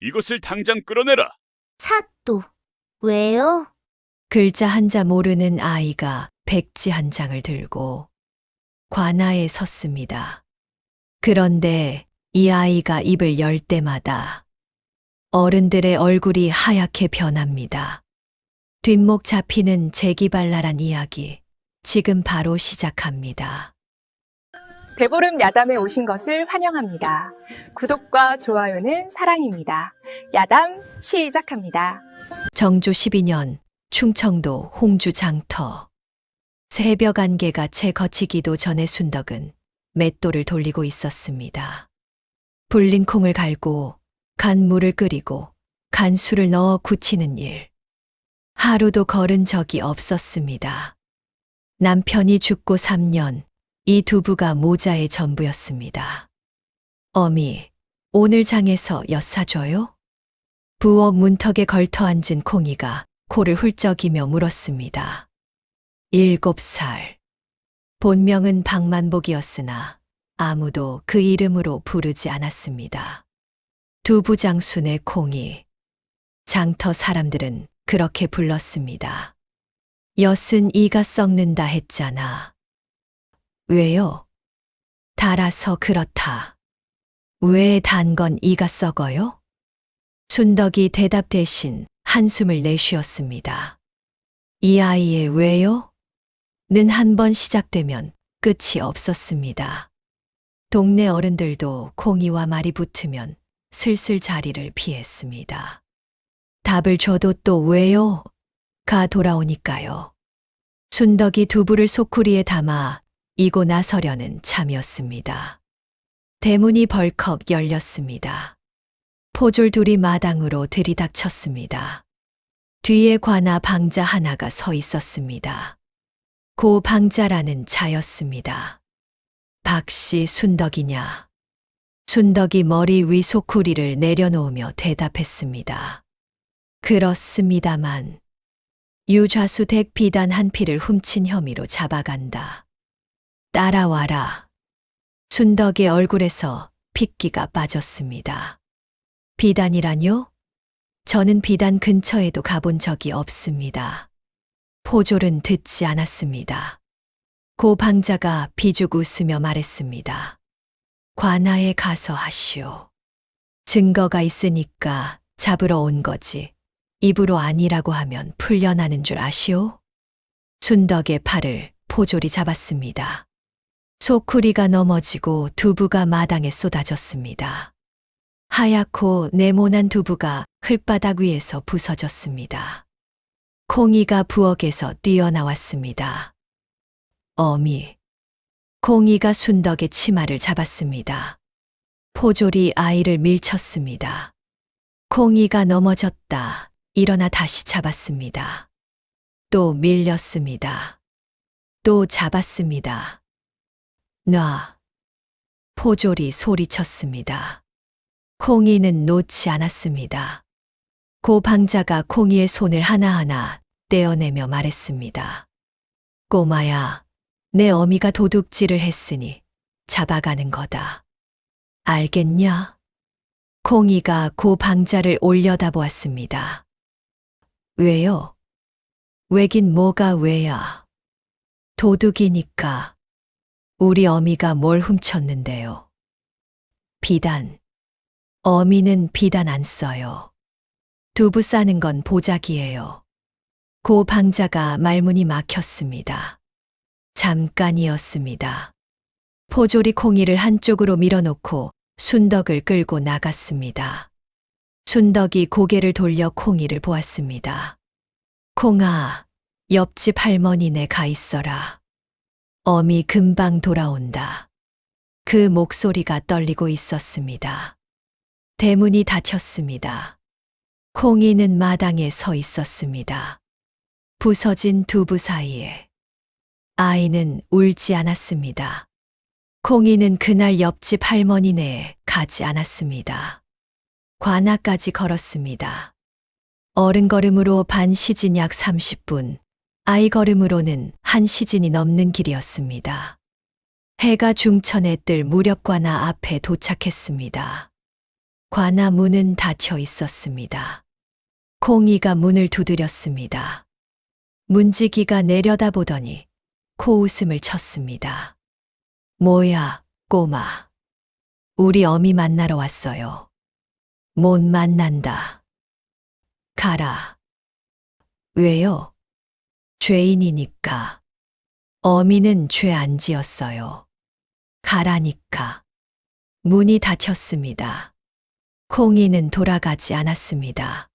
이것을 당장 끌어내라. 사또, 왜요? 글자 한자 모르는 아이가 백지 한 장을 들고 관아에 섰습니다. 그런데 이 아이가 입을 열 때마다 어른들의 얼굴이 하얗게 변합니다. 뒷목 잡히는 재기발랄한 이야기, 지금 바로 시작합니다. 대보름 야담에 오신 것을 환영합니다. 구독과 좋아요는 사랑입니다. 야담 시작합니다. 정조 12년 충청도 홍주 장터. 새벽 안개가 채 거치기도 전에 순덕은 맷돌을 돌리고 있었습니다. 불린 콩을 갈고 간 물을 끓이고 간 술을 넣어 굳히는 일. 하루도 걸은 적이 없었습니다. 남편이 죽고 3년, 이 두부가 모자의 전부였습니다. 어미, 오늘 장에서 엿 사줘요? 부엌 문턱에 걸터 앉은 콩이가 코를 훌쩍이며 물었습니다. 7살. 본명은 박만복이었으나 아무도 그 이름으로 부르지 않았습니다. 두부장순의 콩이. 장터 사람들은 그렇게 불렀습니다. 엿은 이가 썩는다 했잖아. 왜요? 달아서 그렇다. 왜 단 건 이가 썩어요? 순덕이 대답 대신 한숨을 내쉬었습니다. 이 아이의 왜요? 는 한 번 시작되면 끝이 없었습니다. 동네 어른들도 콩이와 말이 붙으면 슬슬 자리를 피했습니다. 답을 줘도 또 왜요? 가 돌아오니까요. 순덕이 두부를 소쿠리에 담아 이고 나서려는 참이었습니다. 대문이 벌컥 열렸습니다. 포졸 둘이 마당으로 들이닥쳤습니다. 뒤에 관아 방자 하나가 서 있었습니다. 고 방자라는 자였습니다. 박씨 순덕이냐? 순덕이 머리 위 소쿠리를 내려놓으며 대답했습니다. 그렇습니다만 유좌수댁 비단 한 피를 훔친 혐의로 잡아간다. 따라와라. 순덕의 얼굴에서 핏기가 빠졌습니다. 비단이라뇨? 저는 비단 근처에도 가본 적이 없습니다. 포졸은 듣지 않았습니다. 고 방자가 비죽 웃으며 말했습니다. 관아에 가서 하시오. 증거가 있으니까 잡으러 온 거지. 입으로 아니라고 하면 풀려나는 줄 아시오? 순덕의 팔을 포졸이 잡았습니다. 소쿠리가 넘어지고 두부가 마당에 쏟아졌습니다. 하얗고 네모난 두부가 흙바닥 위에서 부서졌습니다. 콩이가 부엌에서 뛰어나왔습니다. 어미. 콩이가 순덕의 치마를 잡았습니다. 포졸이 아이를 밀쳤습니다. 콩이가 넘어졌다. 일어나 다시 잡았습니다. 또 밀렸습니다. 또 잡았습니다. 놔. 포졸이 소리쳤습니다. 콩이는 놓지 않았습니다. 고 방자가 콩이의 손을 하나하나 떼어내며 말했습니다. 꼬마야, 내 어미가 도둑질을 했으니 잡아가는 거다. 알겠냐? 콩이가 고 방자를 올려다보았습니다. 왜요? 왜긴 뭐가 왜야? 도둑이니까. 우리 어미가 뭘 훔쳤는데요? 비단. 어미는 비단 안 써요. 두부 싸는 건 보자기예요. 고 방자가 말문이 막혔습니다. 잠깐이었습니다. 포졸이 콩이를 한쪽으로 밀어놓고 순덕을 끌고 나갔습니다. 순덕이 고개를 돌려 콩이를 보았습니다. 콩아, 옆집 할머니네 가 있어라. 어미 금방 돌아온다. 그 목소리가 떨리고 있었습니다. 대문이 닫혔습니다. 콩이는 마당에 서 있었습니다. 부서진 두부 사이에. 아이는 울지 않았습니다. 콩이는 그날 옆집 할머니네에 가지 않았습니다. 관아까지 걸었습니다. 어른 걸음으로 반 시진 약 30분, 아이 걸음으로는 한 시진이 넘는 길이었습니다. 해가 중천에 뜰 무렵 관아 앞에 도착했습니다. 관아 문은 닫혀 있었습니다. 콩이가 문을 두드렸습니다. 문지기가 내려다보더니 코웃음을 쳤습니다. 뭐야, 꼬마. 우리 어미 만나러 왔어요. 못 만난다. 가라. 왜요? 죄인이니까. 어미는 죄 안 지었어요. 가라니까. 문이 닫혔습니다. 콩이는 돌아가지 않았습니다.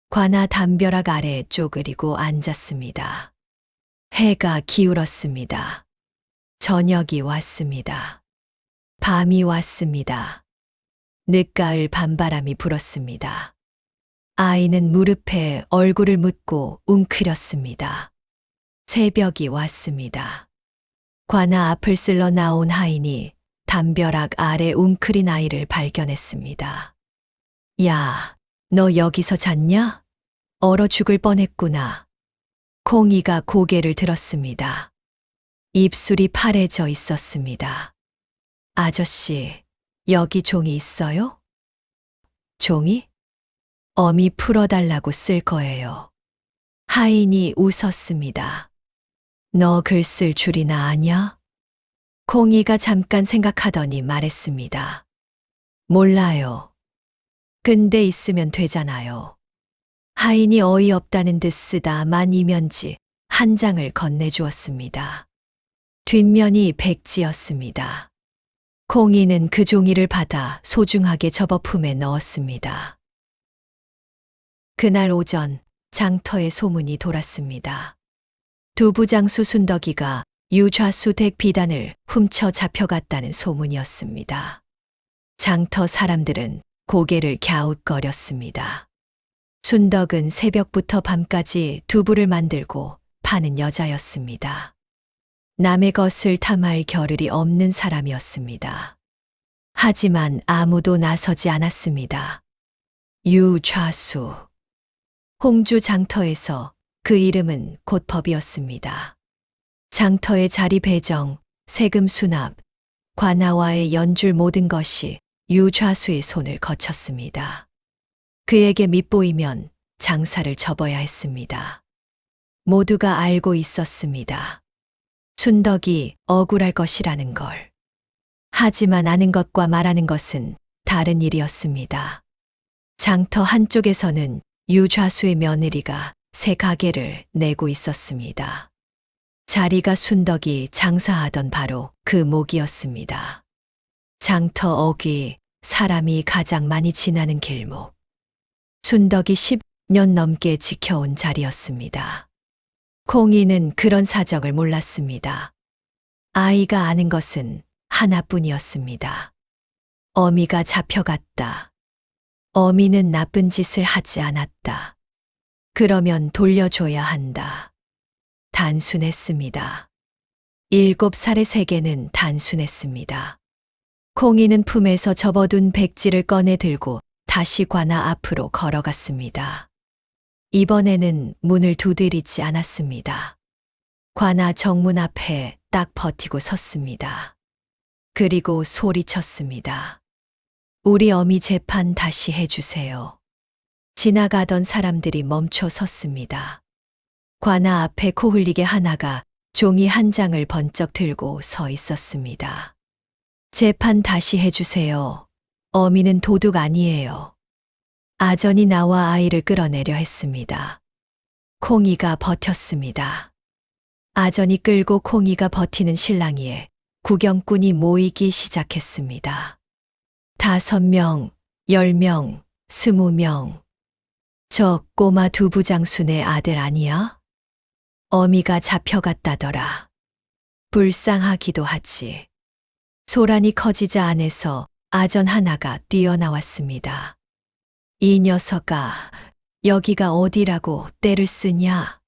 관아 담벼락 아래에 쪼그리고 앉았습니다. 해가 기울었습니다. 저녁이 왔습니다. 밤이 왔습니다. 늦가을 밤바람이 불었습니다. 아이는 무릎에 얼굴을 묻고 웅크렸습니다. 새벽이 왔습니다. 관아 앞을 쓸러 나온 하인이 담벼락 아래 웅크린 아이를 발견했습니다. 야, 너 여기서 잤냐? 얼어 죽을 뻔했구나. 콩이가 고개를 들었습니다. 입술이 파래져 있었습니다. 아저씨, 여기 종이 있어요? 종이? 어미 풀어달라고 쓸 거예요. 하인이 웃었습니다. 너 글 쓸 줄이나 아냐? 콩이가 잠깐 생각하더니 말했습니다. 몰라요. 근데 있으면 되잖아요. 하인이 어이없다는 듯 쓰다만 이면지 한 장을 건네주었습니다. 뒷면이 백지였습니다. 콩이는 그 종이를 받아 소중하게 접어 품에 넣었습니다. 그날 오전 장터에 소문이 돌았습니다. 두부장수 순덕이가 유좌수댁 비단을 훔쳐 잡혀갔다는 소문이었습니다. 장터 사람들은 고개를 갸웃거렸습니다. 순덕은 새벽부터 밤까지 두부를 만들고 파는 여자였습니다. 남의 것을 탐할 겨를이 없는 사람이었습니다. 하지만 아무도 나서지 않았습니다. 유좌수. 홍주 장터에서 그 이름은 곧 법이었습니다. 장터의 자리 배정, 세금 수납, 관아와의 연줄 모든 것이 유좌수의 손을 거쳤습니다. 그에게 밑보이면 장사를 접어야 했습니다. 모두가 알고 있었습니다. 순덕이 억울할 것이라는 걸. 하지만 아는 것과 말하는 것은 다른 일이었습니다. 장터 한쪽에서는 유좌수의 며느리가 새 가게를 내고 있었습니다. 자리가 순덕이 장사하던 바로 그 목이었습니다. 장터 어귀, 사람이 가장 많이 지나는 길목. 순덕이 10년 넘게 지켜온 자리였습니다. 콩이는 그런 사정을 몰랐습니다. 아이가 아는 것은 하나뿐이었습니다. 어미가 잡혀갔다. 어미는 나쁜 짓을 하지 않았다. 그러면 돌려줘야 한다. 단순했습니다. 7살의 세계는 단순했습니다. 콩이는 품에서 접어둔 백지를 꺼내 들고 다시 관아 앞으로 걸어갔습니다. 이번에는 문을 두드리지 않았습니다. 관아 정문 앞에 딱 버티고 섰습니다. 그리고 소리쳤습니다. 우리 어미 재판 다시 해주세요. 지나가던 사람들이 멈춰 섰습니다. 관아 앞에 코 흘리게 하나가 종이 한 장을 번쩍 들고 서 있었습니다. 재판 다시 해주세요. 어미는 도둑 아니에요. 아전이 나와 아이를 끌어내려 했습니다. 콩이가 버텼습니다. 아전이 끌고 콩이가 버티는 실랑이에 구경꾼이 모이기 시작했습니다. 5명, 10명, 20명. 저 꼬마 두부장수네 아들 아니야? 어미가 잡혀갔다더라. 불쌍하기도 하지. 소란이 커지자 안에서 아전 하나가 뛰어나왔습니다. 이 녀석아, 여기가 어디라고 떼를 쓰냐?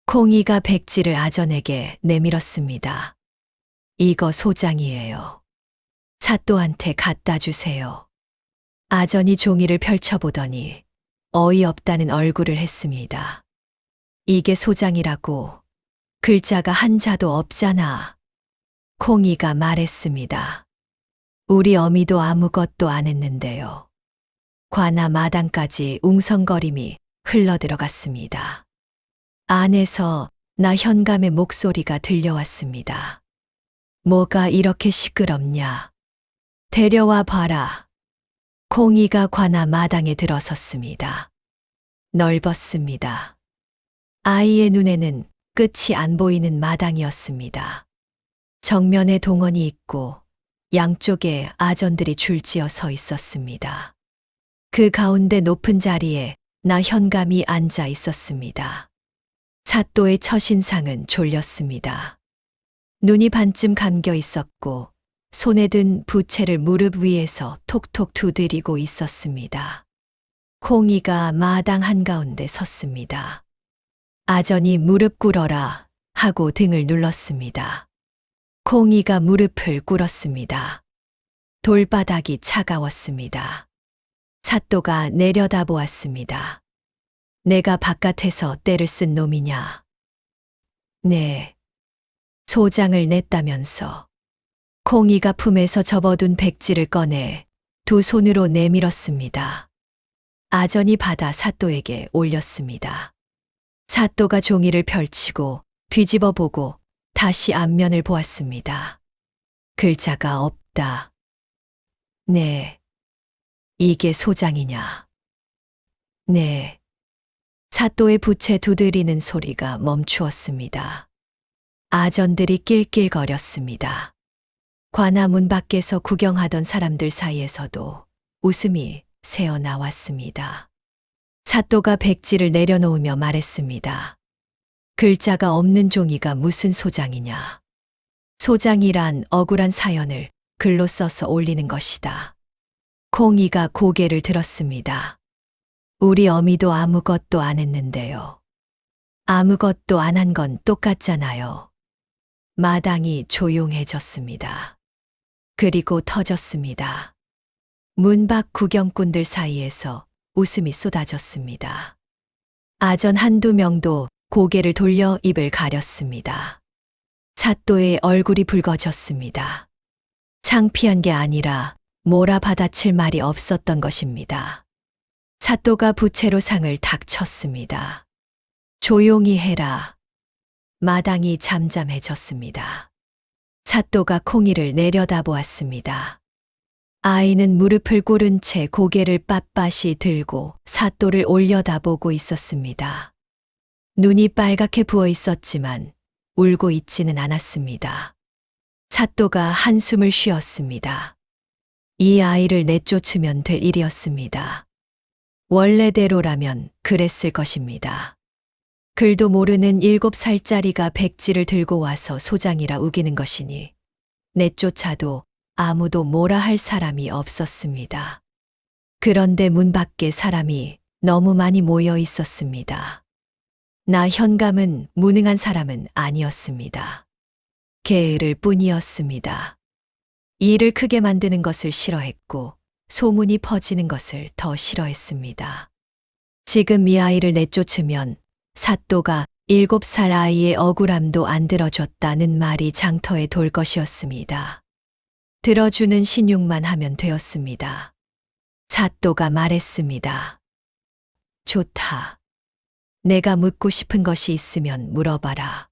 콩이가 백지를 아전에게 내밀었습니다. 이거 소장이에요. 사또한테 갖다 주세요. 아전이 종이를 펼쳐보더니 어이없다는 얼굴을 했습니다. 이게 소장이라고 글자가 한자도 없잖아. 콩이가 말했습니다. 우리 어미도 아무것도 안 했는데요. 관아 마당까지 웅성거림이 흘러들어갔습니다. 안에서 나 현감의 목소리가 들려왔습니다. 뭐가 이렇게 시끄럽냐? 데려와 봐라. 콩이가 관아 마당에 들어섰습니다. 넓었습니다. 아이의 눈에는 끝이 안 보이는 마당이었습니다. 정면에 동원이 있고 양쪽에 아전들이 줄지어 서 있었습니다. 그 가운데 높은 자리에 나 현감이 앉아 있었습니다. 사또의 첫인상은 졸렸습니다. 눈이 반쯤 감겨 있었고 손에 든 부채를 무릎 위에서 톡톡 두드리고 있었습니다. 콩이가 마당 한가운데 섰습니다. 아전이 무릎 꿇어라 하고 등을 눌렀습니다. 콩이가 무릎을 꿇었습니다. 돌바닥이 차가웠습니다. 사또가 내려다보았습니다. 내가 바깥에서 때를 쓴 놈이냐? 네. 소장을 냈다면서. 콩이가 품에서 접어둔 백지를 꺼내 두 손으로 내밀었습니다. 아전이 받아 사또에게 올렸습니다. 사또가 종이를 펼치고 뒤집어 보고 다시 앞면을 보았습니다. 글자가 없다. 네. 이게 소장이냐? 네. 사또의 부채 두드리는 소리가 멈추었습니다. 아전들이 낄낄거렸습니다. 관아 문 밖에서 구경하던 사람들 사이에서도 웃음이 새어나왔습니다. 사또가 백지를 내려놓으며 말했습니다. 글자가 없는 종이가 무슨 소장이냐. 소장이란 억울한 사연을 글로 써서 올리는 것이다. 콩이가 고개를 들었습니다. 우리 어미도 아무것도 안 했는데요. 아무것도 안 한 건 똑같잖아요. 마당이 조용해졌습니다. 그리고 터졌습니다. 문 밖 구경꾼들 사이에서 웃음이 쏟아졌습니다. 아전 한두 명도 고개를 돌려 입을 가렸습니다. 사또의 얼굴이 붉어졌습니다. 창피한 게 아니라 몰아받아칠 말이 없었던 것입니다. 사또가 부채로 상을 탁 쳤습니다. 조용히 해라. 마당이 잠잠해졌습니다. 사또가 콩이를 내려다보았습니다. 아이는 무릎을 꿇은 채 고개를 빳빳이 들고 사또를 올려다보고 있었습니다. 눈이 빨갛게 부어 있었지만 울고 있지는 않았습니다. 사또가 한숨을 쉬었습니다. 이 아이를 내쫓으면 될 일이었습니다. 원래대로라면 그랬을 것입니다. 글도 모르는 7살짜리가 백지를 들고 와서 소장이라 우기는 것이니 내쫓아도 아무도 뭐라 할 사람이 없었습니다. 그런데 문 밖에 사람이 너무 많이 모여 있었습니다. 나 현감은 무능한 사람은 아니었습니다. 게으를 뿐이었습니다. 일을 크게 만드는 것을 싫어했고 소문이 퍼지는 것을 더 싫어했습니다. 지금 이 아이를 내쫓으면 사또가 7살 아이의 억울함도 안 들어줬다는 말이 장터에 돌 것이었습니다. 들어주는 신용만 하면 되었습니다. 사또가 말했습니다. 좋다. 내가 묻고 싶은 것이 있으면 물어봐라.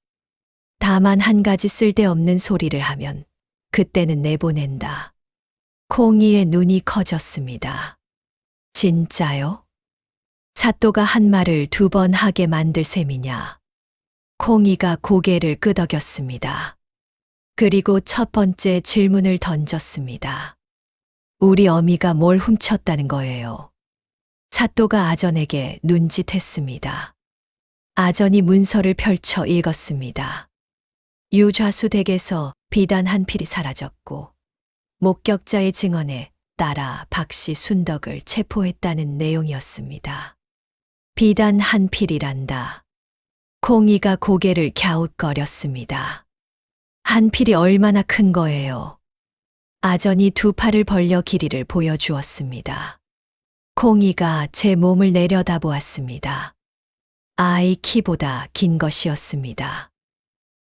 다만 한 가지 쓸데없는 소리를 하면 그때는 내보낸다. 콩이의 눈이 커졌습니다. 진짜요? 사또가 한 말을 2번 하게 만들 셈이냐. 콩이가 고개를 끄덕였습니다. 그리고 첫 번째 질문을 던졌습니다. 우리 어미가 뭘 훔쳤다는 거예요. 사또가 아전에게 눈짓했습니다. 아전이 문서를 펼쳐 읽었습니다. 유좌수 댁에서 비단 한 필이 사라졌고 목격자의 증언에 따라 박씨 순덕을 체포했다는 내용이었습니다. 비단 한 필이란다. 콩이가 고개를 갸웃거렸습니다. 한 필이 얼마나 큰 거예요. 아전이 2 팔을 벌려 길이를 보여주었습니다. 콩이가 제 몸을 내려다보았습니다. 아이 키보다 긴 것이었습니다.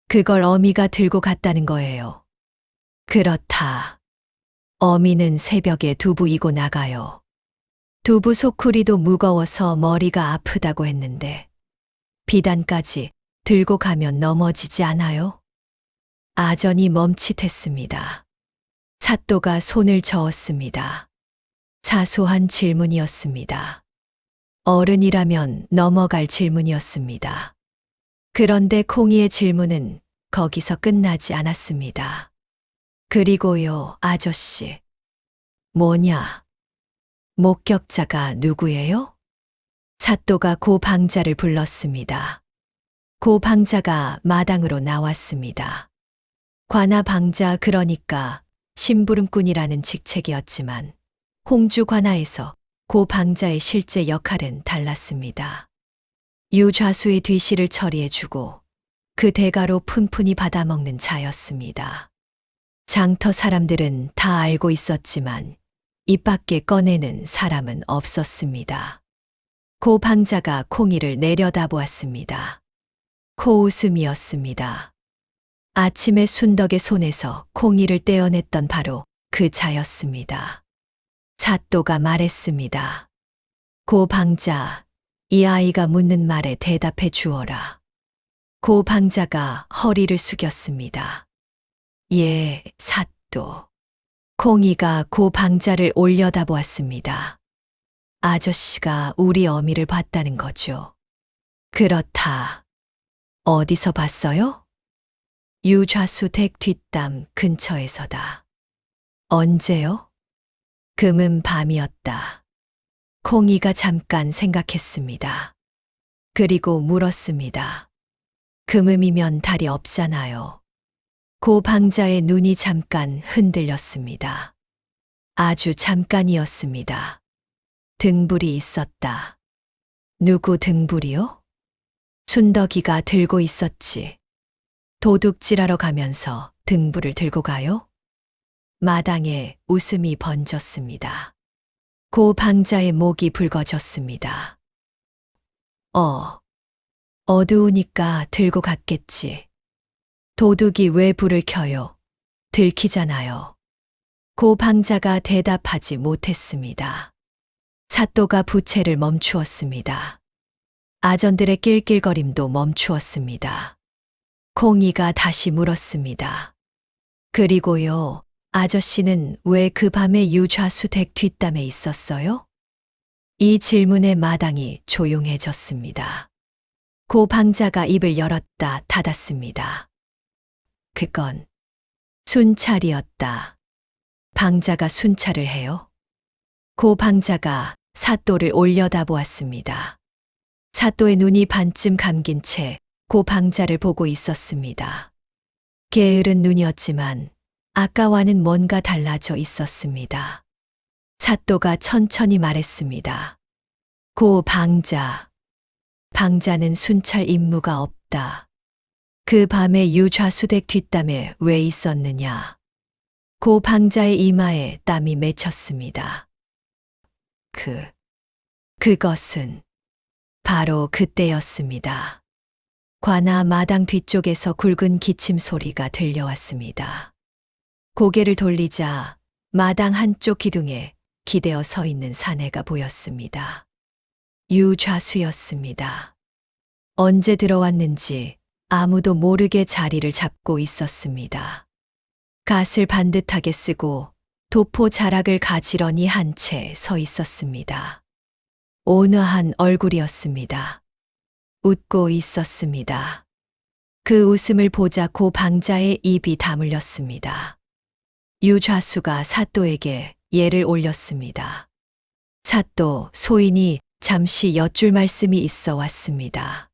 그걸 어미가 들고 갔다는 거예요. 그렇다. 어미는 새벽에 두부이고 나가요. 두부 소쿠리도 무거워서 머리가 아프다고 했는데 비단까지 들고 가면 넘어지지 않아요? 아전이 멈칫했습니다. 사또가 손을 저었습니다. 사소한 질문이었습니다. 어른이라면 넘어갈 질문이었습니다. 그런데 콩이의 질문은 거기서 끝나지 않았습니다. 그리고요, 아저씨. 뭐냐? 목격자가 누구예요? 사또가 고 방자를 불렀습니다. 고 방자가 마당으로 나왔습니다. 관아 방자, 그러니까 심부름꾼이라는 직책이었지만 홍주 관아에서 고 방자의 실제 역할은 달랐습니다. 유좌수의 뒤실을 처리해주고 그 대가로 푼푼히 받아먹는 자였습니다. 장터 사람들은 다 알고 있었지만 입 밖에 꺼내는 사람은 없었습니다. 고 방자가 콩이를 내려다보았습니다. 코웃음이었습니다. 아침에 순덕의 손에서 콩이를 떼어냈던 바로 그 자였습니다. 사또가 말했습니다. 고 방자, 이 아이가 묻는 말에 대답해 주어라. 고 방자가 허리를 숙였습니다. 예, 사또. 콩이가 고 방자를 올려다보았습니다. 아저씨가 우리 어미를 봤다는 거죠. 그렇다. 어디서 봤어요? 유좌수 댁 뒷담 근처에서다. 언제요? 금은 밤이었다. 콩이가 잠깐 생각했습니다. 그리고 물었습니다. 금음이면 달이 없잖아요. 고 방자의 눈이 잠깐 흔들렸습니다. 아주 잠깐이었습니다. 등불이 있었다. 누구 등불이요? 순덕이가 들고 있었지. 도둑질하러 가면서 등불을 들고 가요? 마당에 웃음이 번졌습니다. 고 방자의 목이 붉어졌습니다. 어두우니까 들고 갔겠지. 도둑이 왜 불을 켜요? 들키잖아요. 고 방자가 대답하지 못했습니다. 사또가 부채를 멈추었습니다. 아전들의 낄낄거림도 멈추었습니다. 콩이가 다시 물었습니다. 그리고요, 아저씨는 왜 그 밤에 유좌수 댁 뒷담에 있었어요? 이 질문에 마당이 조용해졌습니다. 고 방자가 입을 열었다 닫았습니다. 그건 순찰이었다. 방자가 순찰을 해요? 고 방자가 사또를 올려다보았습니다. 사또의 눈이 반쯤 감긴 채 고 방자를 보고 있었습니다. 게으른 눈이었지만 아까와는 뭔가 달라져 있었습니다. 사또가 천천히 말했습니다. 고 방자. 방자는 순찰 임무가 없다. 그 밤에 유좌수댁 뒷담에 왜 있었느냐? 고 방자의 이마에 땀이 맺혔습니다. 그것은 바로 그때였습니다. 관아 마당 뒤쪽에서 굵은 기침 소리가 들려왔습니다. 고개를 돌리자 마당 한쪽 기둥에 기대어 서 있는 사내가 보였습니다. 유좌수였습니다. 언제 들어왔는지 아무도 모르게 자리를 잡고 있었습니다. 갓을 반듯하게 쓰고 도포 자락을 가지런히 한 채 서 있었습니다. 온화한 얼굴이었습니다. 웃고 있었습니다. 그 웃음을 보자 고 방자의 입이 다물렸습니다. 유좌수가 사또에게 예를 올렸습니다. 사또, 소인이 잠시 여쭐 말씀이 있어 왔습니다.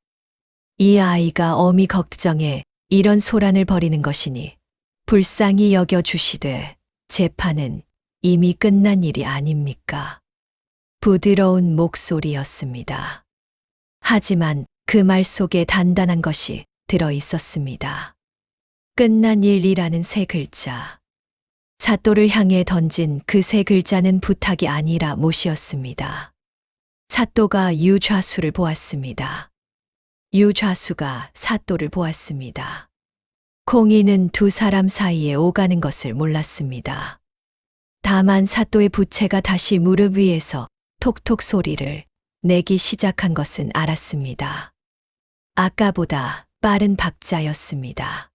이 아이가 어미 걱정에 이런 소란을 벌이는 것이니 불쌍히 여겨 주시되 재판은 이미 끝난 일이 아닙니까? 부드러운 목소리였습니다. 하지만 그 말 속에 단단한 것이 들어 있었습니다. 끝난 일이라는 세 글자. 사또를 향해 던진 그 세 글자는 부탁이 아니라 못이었습니다. 사또가 유좌수를 보았습니다. 유좌수가 사또를 보았습니다. 콩이는 두 사람 사이에 오가는 것을 몰랐습니다. 다만 사또의 부채가 다시 무릎 위에서 톡톡 소리를 내기 시작한 것은 알았습니다. 아까보다 빠른 박자였습니다.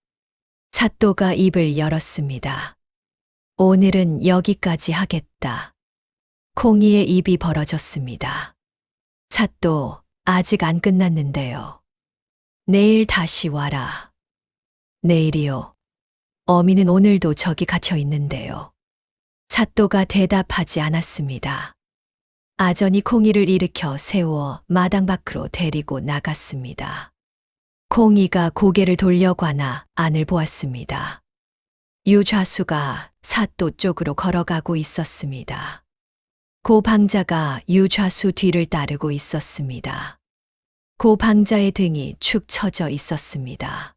사또가 입을 열었습니다. 오늘은 여기까지 하겠다. 콩이의 입이 벌어졌습니다. 사또, 아직 안 끝났는데요. 내일 다시 와라. 내일이요. 어미는 오늘도 저기 갇혀 있는데요. 사또가 대답하지 않았습니다. 아전이 콩이를 일으켜 세워 마당 밖으로 데리고 나갔습니다. 콩이가 고개를 돌려 관아 안을 보았습니다. 유좌수가 사또 쪽으로 걸어가고 있었습니다. 고 방자가 유좌수 뒤를 따르고 있었습니다. 고 방자의 등이 축 처져 있었습니다.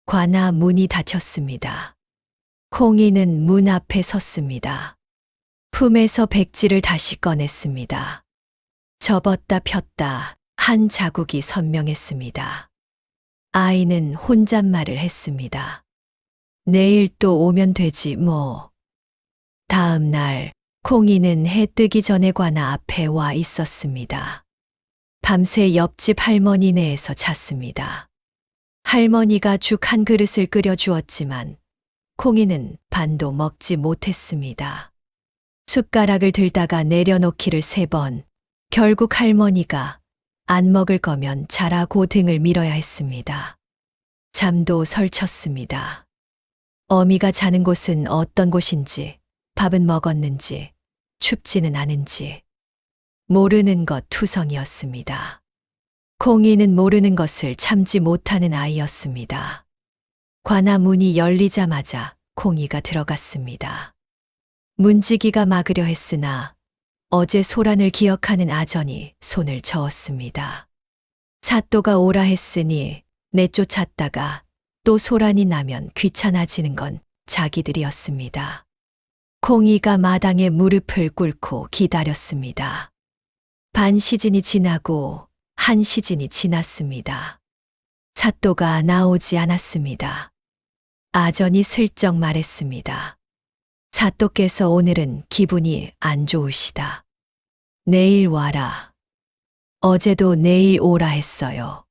관아 문이 닫혔습니다. 콩이는 문 앞에 섰습니다. 품에서 백지를 다시 꺼냈습니다. 접었다 폈다 한 자국이 선명했습니다. 아이는 혼잣말을 했습니다. 내일 또 오면 되지 뭐. 다음 날 콩이는 해 뜨기 전에 관아 앞에 와 있었습니다. 밤새 옆집 할머니네에서 잤습니다. 할머니가 죽 한 그릇을 끓여 주었지만 콩이는 반도 먹지 못했습니다. 숟가락을 들다가 내려놓기를 3번, 결국 할머니가 안 먹을 거면 자라고 등을 밀어야 했습니다. 잠도 설쳤습니다. 어미가 자는 곳은 어떤 곳인지, 밥은 먹었는지, 춥지는 않은지 모르는 것 투성이었습니다. 콩이는 모르는 것을 참지 못하는 아이였습니다. 관아 문이 열리자마자 콩이가 들어갔습니다. 문지기가 막으려 했으나 어제 소란을 기억하는 아전이 손을 저었습니다. 사또가 오라 했으니 내쫓았다가 또 소란이 나면 귀찮아지는 건 자기들이었습니다. 콩이가 마당에 무릎을 꿇고 기다렸습니다. 반 시즌이 지나고 한 시즌이 지났습니다. 사또가 나오지 않았습니다. 아전이 슬쩍 말했습니다. 사또께서 오늘은 기분이 안 좋으시다. 내일 와라. 어제도 내일 오라 했어요.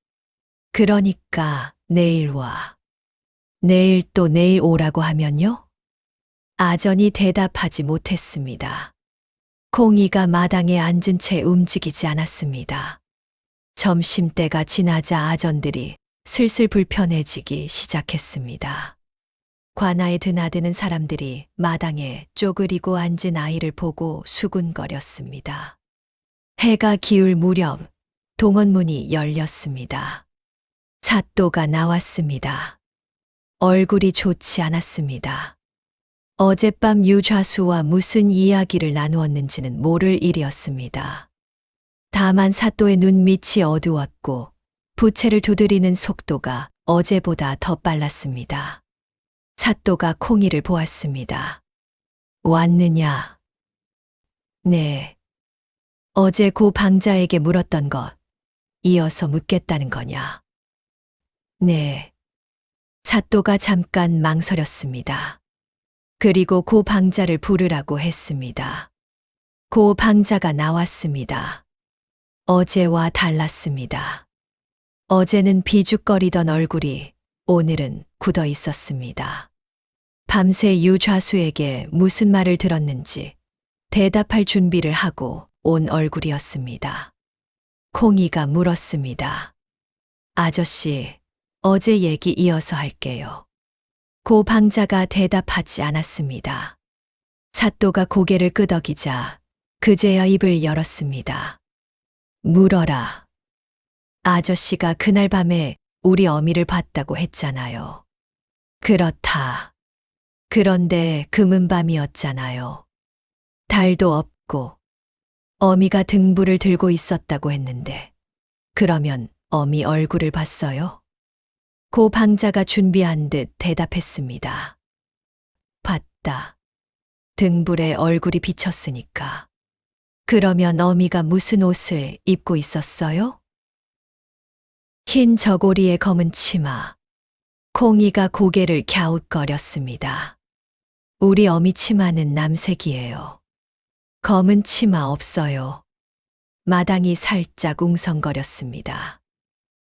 그러니까 내일 와. 내일 또 내일 오라고 하면요? 아전이 대답하지 못했습니다. 콩이가 마당에 앉은 채 움직이지 않았습니다. 점심때가 지나자 아전들이 슬슬 불편해지기 시작했습니다. 관아에 드나드는 사람들이 마당에 쪼그리고 앉은 아이를 보고 수군거렸습니다. 해가 기울 무렵 동원문이 열렸습니다. 사또가 나왔습니다. 얼굴이 좋지 않았습니다. 어젯밤 유좌수와 무슨 이야기를 나누었는지는 모를 일이었습니다. 다만 사또의 눈밑이 어두웠고 부채를 두드리는 속도가 어제보다 더 빨랐습니다. 사또가 콩이를 보았습니다. 왔느냐? 네. 어제 고 방자에게 물었던 것, 이어서 묻겠다는 거냐? 네. 사또가 잠깐 망설였습니다. 그리고 고 방자를 부르라고 했습니다. 고 방자가 나왔습니다. 어제와 달랐습니다. 어제는 비죽거리던 얼굴이 오늘은 굳어 있었습니다. 밤새 유좌수에게 무슨 말을 들었는지 대답할 준비를 하고 온 얼굴이었습니다. 콩이가 물었습니다. 아저씨, 어제 얘기 이어서 할게요. 고 방자가 대답하지 않았습니다. 사또가 고개를 끄덕이자 그제야 입을 열었습니다. 물어라. 아저씨가 그날 밤에 우리 어미를 봤다고 했잖아요. 그렇다. 그런데 금은 밤이었잖아요. 달도 없고 어미가 등불을 들고 있었다고 했는데 그러면 어미 얼굴을 봤어요? 고 방자가 준비한 듯 대답했습니다. 봤다. 등불에 얼굴이 비쳤으니까. 그러면 어미가 무슨 옷을 입고 있었어요? 흰 저고리에 검은 치마. 콩이가 고개를 갸웃거렸습니다. 우리 어미 치마는 남색이에요. 검은 치마 없어요. 마당이 살짝 웅성거렸습니다.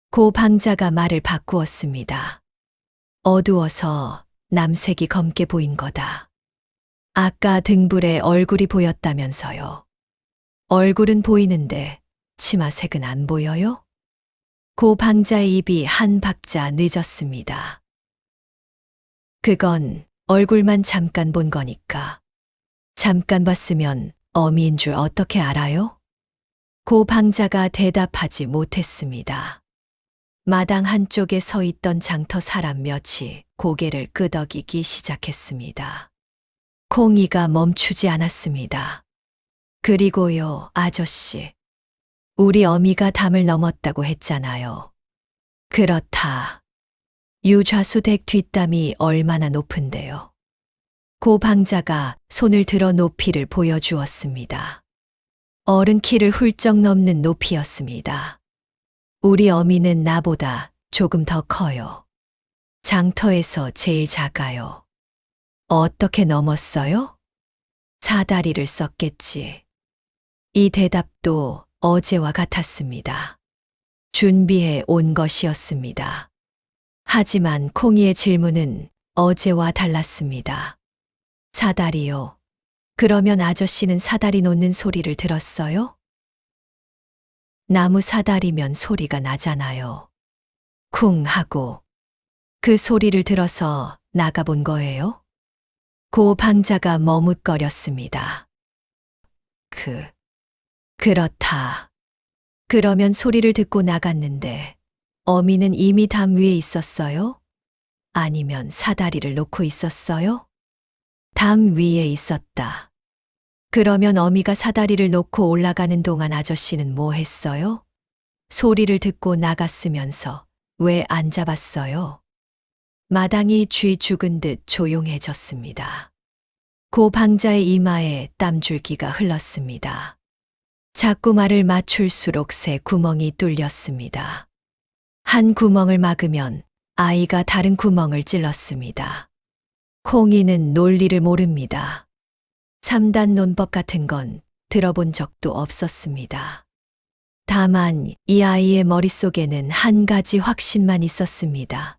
고 방자가 말을 바꾸었습니다. 어두워서 남색이 검게 보인 거다. 아까 등불에 얼굴이 보였다면서요. 얼굴은 보이는데 치마색은 안 보여요? 고 방자의 입이 한 박자 늦었습니다. 그건 얼굴만 잠깐 본 거니까. 잠깐 봤으면 어미인 줄 어떻게 알아요? 고 방자가 대답하지 못했습니다. 마당 한쪽에 서 있던 장터 사람 몇이 고개를 끄덕이기 시작했습니다. 콩이가 멈추지 않았습니다. 그리고요, 아저씨. 우리 어미가 담을 넘었다고 했잖아요. 그렇다. 유좌수댁 뒷담이 얼마나 높은데요. 고 방자가 손을 들어 높이를 보여주었습니다. 어른 키를 훌쩍 넘는 높이였습니다. 우리 어미는 나보다 조금 더 커요. 장터에서 제일 작아요. 어떻게 넘었어요? 사다리를 썼겠지. 이 대답도 어제와 같았습니다. 준비해 온 것이었습니다. 하지만 콩이의 질문은 어제와 달랐습니다. 사다리요. 그러면 아저씨는 사다리 놓는 소리를 들었어요? 나무 사다리면 소리가 나잖아요. 쿵 하고. 그 소리를 들어서 나가본 거예요? 고 방자가 머뭇거렸습니다. 그렇다. 그러면 소리를 듣고 나갔는데 어미는 이미 담 위에 있었어요? 아니면 사다리를 놓고 있었어요? 담 위에 있었다. 그러면 어미가 사다리를 놓고 올라가는 동안 아저씨는 뭐 했어요? 소리를 듣고 나갔으면서 왜 안 잡았어요? 마당이 쥐 죽은 듯 조용해졌습니다. 고 방자의 이마에 땀줄기가 흘렀습니다. 자꾸 말을 맞출수록 새 구멍이 뚫렸습니다. 한 구멍을 막으면 아이가 다른 구멍을 찔렀습니다. 콩이는 논리를 모릅니다. 3단 논법 같은 건 들어본 적도 없었습니다. 다만 이 아이의 머릿속에는 한 가지 확신만 있었습니다.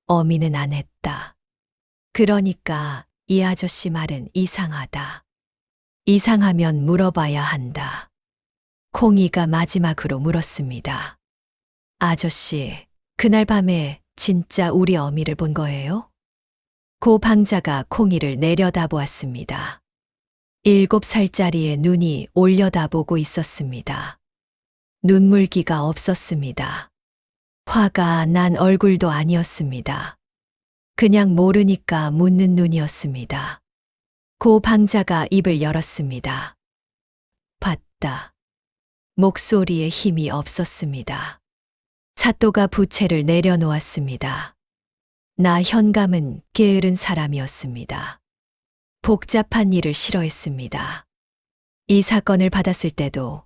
어미는 안 했다. 그러니까 이 아저씨 말은 이상하다. 이상하면 물어봐야 한다. 콩이가 마지막으로 물었습니다. 아저씨, 그날 밤에 진짜 우리 어미를 본 거예요? 고 방자가 콩이를 내려다보았습니다. 7살짜리의 눈이 올려다보고 있었습니다. 눈물기가 없었습니다. 화가 난 얼굴도 아니었습니다. 그냥 모르니까 묻는 눈이었습니다. 고 방자가 입을 열었습니다. 봤다. 목소리에 힘이 없었습니다. 사또가 부채를 내려놓았습니다. 나 현감은 게으른 사람이었습니다. 복잡한 일을 싫어했습니다. 이 사건을 받았을 때도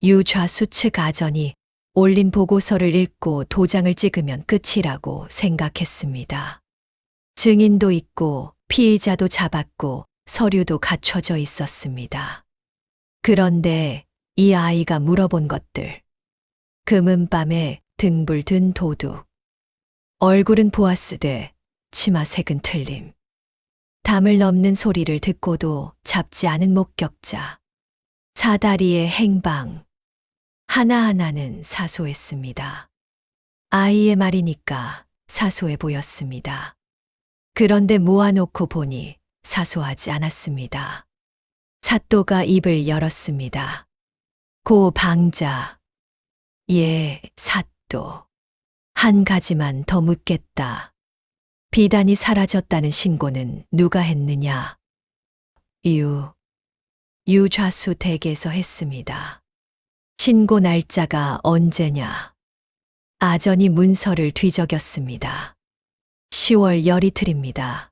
유좌수 측 아전이 올린 보고서를 읽고 도장을 찍으면 끝이라고 생각했습니다. 증인도 있고 피의자도 잡았고 서류도 갖춰져 있었습니다. 그런데 이 아이가 물어본 것들. 금은밤에 등불 든 도둑. 얼굴은 보았으되 치마색은 틀림. 담을 넘는 소리를 듣고도 잡지 않은 목격자. 사다리의 행방. 하나하나는 사소했습니다. 아이의 말이니까 사소해 보였습니다. 그런데 모아놓고 보니 사소하지 않았습니다. 사또가 입을 열었습니다. 고 방자. 예, 사또. 한 가지만 더 묻겠다. 비단이 사라졌다는 신고는 누가 했느냐? 유좌수 댁에서 했습니다. 신고 날짜가 언제냐? 아전이 문서를 뒤적였습니다. 10월 열이틀입니다.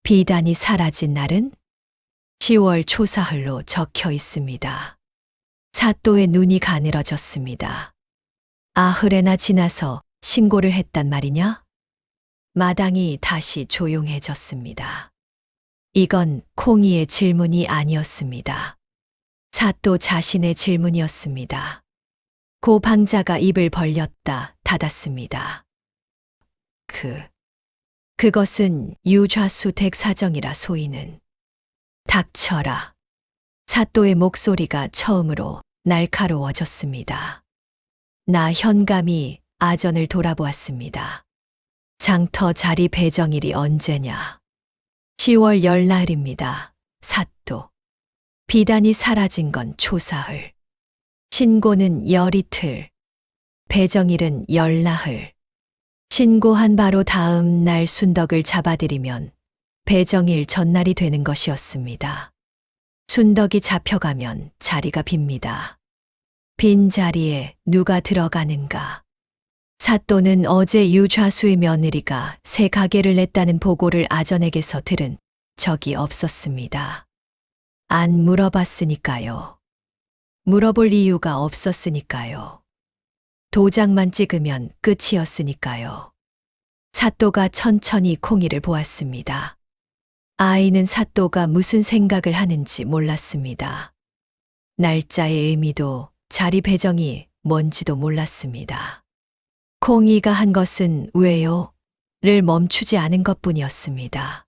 비단이 사라진 날은 10월 초사흘로 적혀 있습니다. 사또의 눈이 가늘어졌습니다. 아흐레나 지나서 신고를 했단 말이냐? 마당이 다시 조용해졌습니다. 이건 콩이의 질문이 아니었습니다. 사또 자신의 질문이었습니다. 고 방자가 입을 벌렸다 닫았습니다. 그것은 유좌수택 사정이라 소이는. 닥쳐라. 사또의 목소리가 처음으로 날카로워졌습니다. 나 현감이 아전을 돌아보았습니다. 장터 자리 배정일이 언제냐? 10월 열날입니다. 사또. 비단이 사라진 건 초사흘. 신고는 열이틀. 배정일은 열나흘. 신고한 바로 다음 날 순덕을 잡아들이면 배정일 전날이 되는 것이었습니다. 순덕이 잡혀가면 자리가 빕니다. 빈 자리에 누가 들어가는가? 사또는 어제 유좌수의 며느리가 새 가게를 냈다는 보고를 아전에게서 들은 적이 없었습니다. 안 물어봤으니까요. 물어볼 이유가 없었으니까요. 도장만 찍으면 끝이었으니까요. 사또가 천천히 콩이를 보았습니다. 아이는 사또가 무슨 생각을 하는지 몰랐습니다. 날짜의 의미도 자리 배정이 뭔지도 몰랐습니다. 콩이가 한 것은 왜요? 를 멈추지 않은 것뿐이었습니다.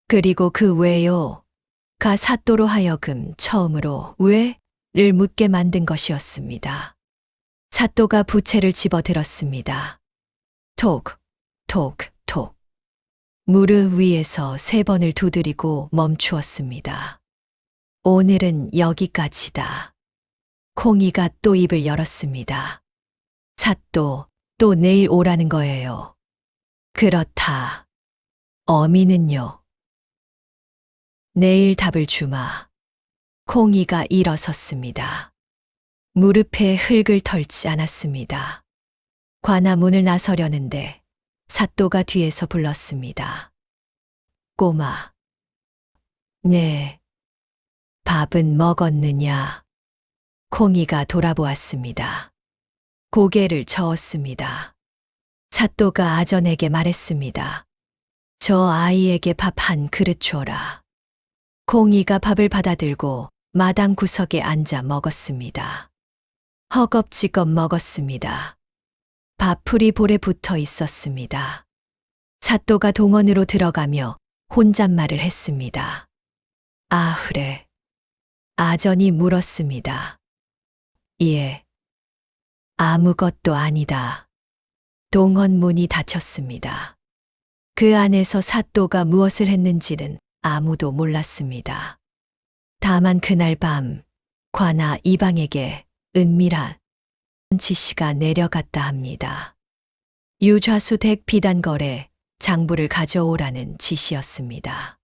그리고 그 왜요가 사또로 하여금 처음으로 왜?를 묻게 만든 것이었습니다. 사또가 부채를 집어들었습니다. 톡, 톡, 톡. 무릎 위에서 3번을 두드리고 멈추었습니다. 오늘은 여기까지다. 콩이가 또 입을 열었습니다. 사또, 또 내일 오라는 거예요. 그렇다. 어미는요? 내일 답을 주마. 콩이가 일어섰습니다. 무릎에 흙을 털지 않았습니다. 관아문을 나서려는데 사또가 뒤에서 불렀습니다. 꼬마. 네. 밥은 먹었느냐? 콩이가 돌아보았습니다. 고개를 저었습니다. 사또가 아전에게 말했습니다. 저 아이에게 밥 한 그릇 줘라. 콩이가 밥을 받아들고 마당 구석에 앉아 먹었습니다. 허겁지겁 먹었습니다. 밥풀이 볼에 붙어 있었습니다. 사또가 동원으로 들어가며 혼잣말을 했습니다. 아, 그래. 아전이 물었습니다. 예. 아무것도 아니다. 동원 문이 닫혔습니다. 그 안에서 사또가 무엇을 했는지는 아무도 몰랐습니다. 다만 그날 밤 관아 이방에게 은밀한 지시가 내려갔다 합니다. 유좌수댁 비단거래 장부를 가져오라는 지시였습니다.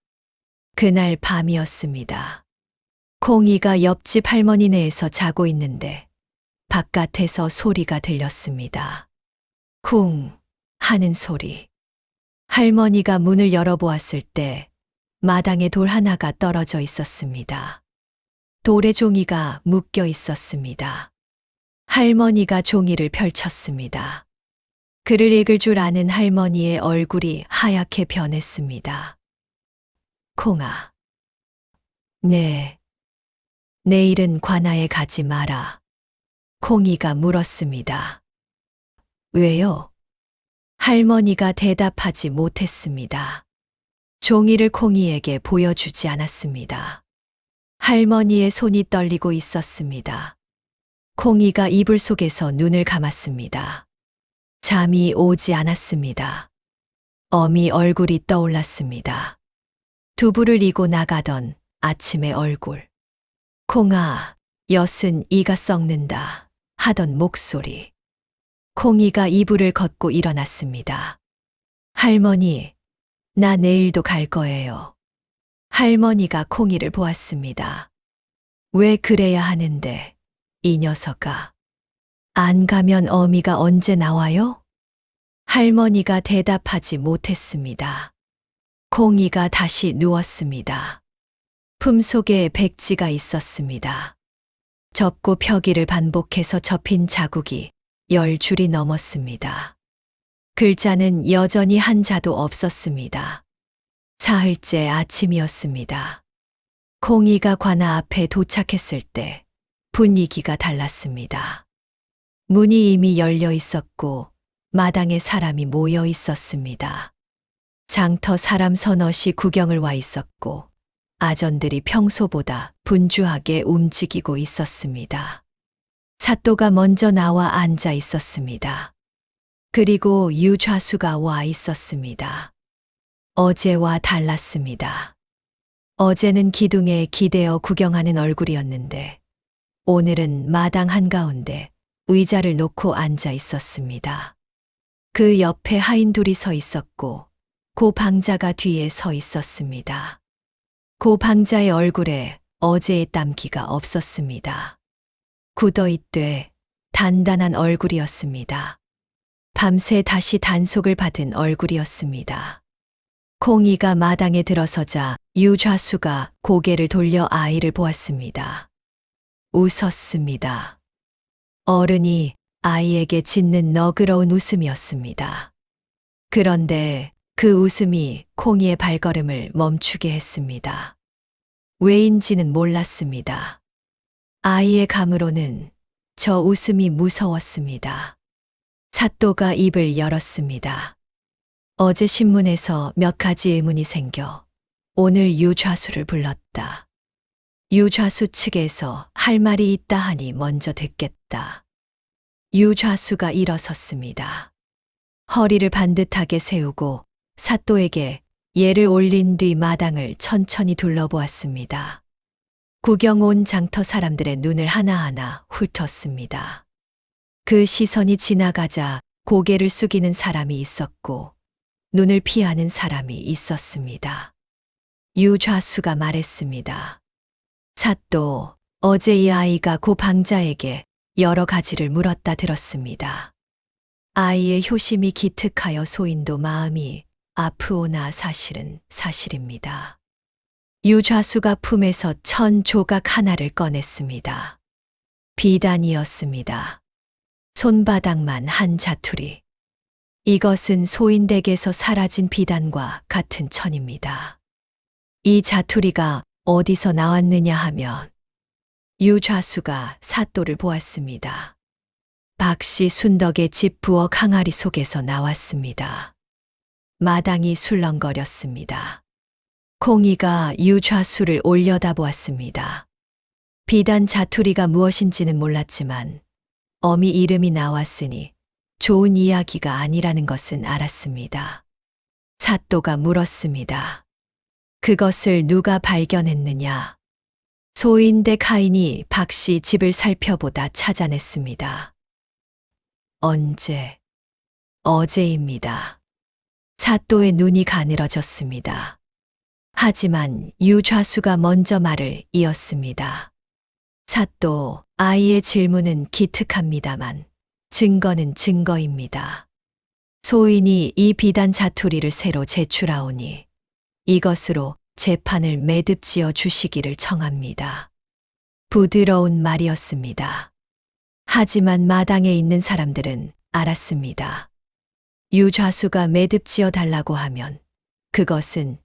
그날 밤이었습니다. 콩이가 옆집 할머니네에서 자고 있는데 바깥에서 소리가 들렸습니다. 쿵 하는 소리. 할머니가 문을 열어보았을 때 마당에 돌 하나가 떨어져 있었습니다. 돌에 종이가 묶여 있었습니다. 할머니가 종이를 펼쳤습니다. 글을 읽을 줄 아는 할머니의 얼굴이 하얗게 변했습니다. 콩아. 네. 내일은 관아에 가지 마라. 콩이가 물었습니다. 왜요? 할머니가 대답하지 못했습니다. 종이를 콩이에게 보여주지 않았습니다. 할머니의 손이 떨리고 있었습니다. 콩이가 이불 속에서 눈을 감았습니다. 잠이 오지 않았습니다. 어미 얼굴이 떠올랐습니다. 두부를 이고 나가던 아침의 얼굴. 콩아, 엿은 이가 썩는다 하던 목소리. 콩이가 이불을 걷고 일어났습니다. 할머니, 나 내일도 갈 거예요. 할머니가 콩이를 보았습니다. 왜 그래야 하는데, 이 녀석아. 안 가면 어미가 언제 나와요? 할머니가 대답하지 못했습니다. 콩이가 다시 누웠습니다. 품속에 백지가 있었습니다. 접고 펴기를 반복해서 접힌 자국이 10줄이 넘었습니다. 글자는 여전히 한 자도 없었습니다. 사흘째 아침이었습니다. 콩이가 관아 앞에 도착했을 때 분위기가 달랐습니다. 문이 이미 열려 있었고 마당에 사람이 모여 있었습니다. 장터 사람 서너시 구경을 와 있었고 아전들이 평소보다 분주하게 움직이고 있었습니다. 사또가 먼저 나와 앉아 있었습니다. 그리고 유좌수가 와 있었습니다. 어제와 달랐습니다. 어제는 기둥에 기대어 구경하는 얼굴이었는데 오늘은 마당 한가운데 의자를 놓고 앉아 있었습니다. 그 옆에 하인 둘이 서 있었고 고 방자가 뒤에 서 있었습니다. 고 방자의 얼굴에 어제의 땀기가 없었습니다. 굳어있되 단단한 얼굴이었습니다. 밤새 다시 단속을 받은 얼굴이었습니다. 콩이가 마당에 들어서자 유좌수가 고개를 돌려 아이를 보았습니다. 웃었습니다. 어른이 아이에게 짓는 너그러운 웃음이었습니다. 그런데 그 웃음이 콩이의 발걸음을 멈추게 했습니다. 왜인지는 몰랐습니다. 아이의 감으로는 저 웃음이 무서웠습니다. 사또가 입을 열었습니다. 어제 신문에서 몇 가지 의문이 생겨 오늘 유좌수를 불렀다. 유좌수 측에서 할 말이 있다 하니 먼저 듣겠다. 유좌수가 일어섰습니다. 허리를 반듯하게 세우고 사또에게 예를 올린 뒤 마당을 천천히 둘러보았습니다. 구경 온 장터 사람들의 눈을 하나하나 훑었습니다. 그 시선이 지나가자 고개를 숙이는 사람이 있었고 눈을 피하는 사람이 있었습니다. 유좌수가 말했습니다. 사또, 어제 이 아이가 고 방자에게 여러 가지를 물었다 들었습니다. 아이의 효심이 기특하여 소인도 마음이 아프오나 사실은 사실입니다. 유좌수가 품에서 1000조각 하나를 꺼냈습니다. 비단이었습니다. 손바닥만 한 자투리. 이것은 소인댁에서 사라진 비단과 같은 천입니다. 이 자투리가 어디서 나왔느냐 하면 유좌수가 사또를 보았습니다. 박씨 순덕의 집 부엌 항아리 속에서 나왔습니다. 마당이 술렁거렸습니다. 콩이가 유좌수를 올려다보았습니다. 비단 자투리가 무엇인지는 몰랐지만 어미 이름이 나왔으니 좋은 이야기가 아니라는 것은 알았습니다. 사또가 물었습니다. 그것을 누가 발견했느냐? 소인댁 하인이 박씨 집을 살펴보다 찾아냈습니다. 언제? 어제입니다. 사또의 눈이 가늘어졌습니다. 하지만 유좌수가 먼저 말을 이었습니다. 사또, 아이의 질문은 기특합니다만 증거는 증거입니다. 소인이 이 비단 자투리를 새로 제출하오니 이것으로 재판을 매듭지어 주시기를 청합니다. 부드러운 말이었습니다. 하지만 마당에 있는 사람들은 알았습니다. 유좌수가 매듭지어 달라고 하면 그것은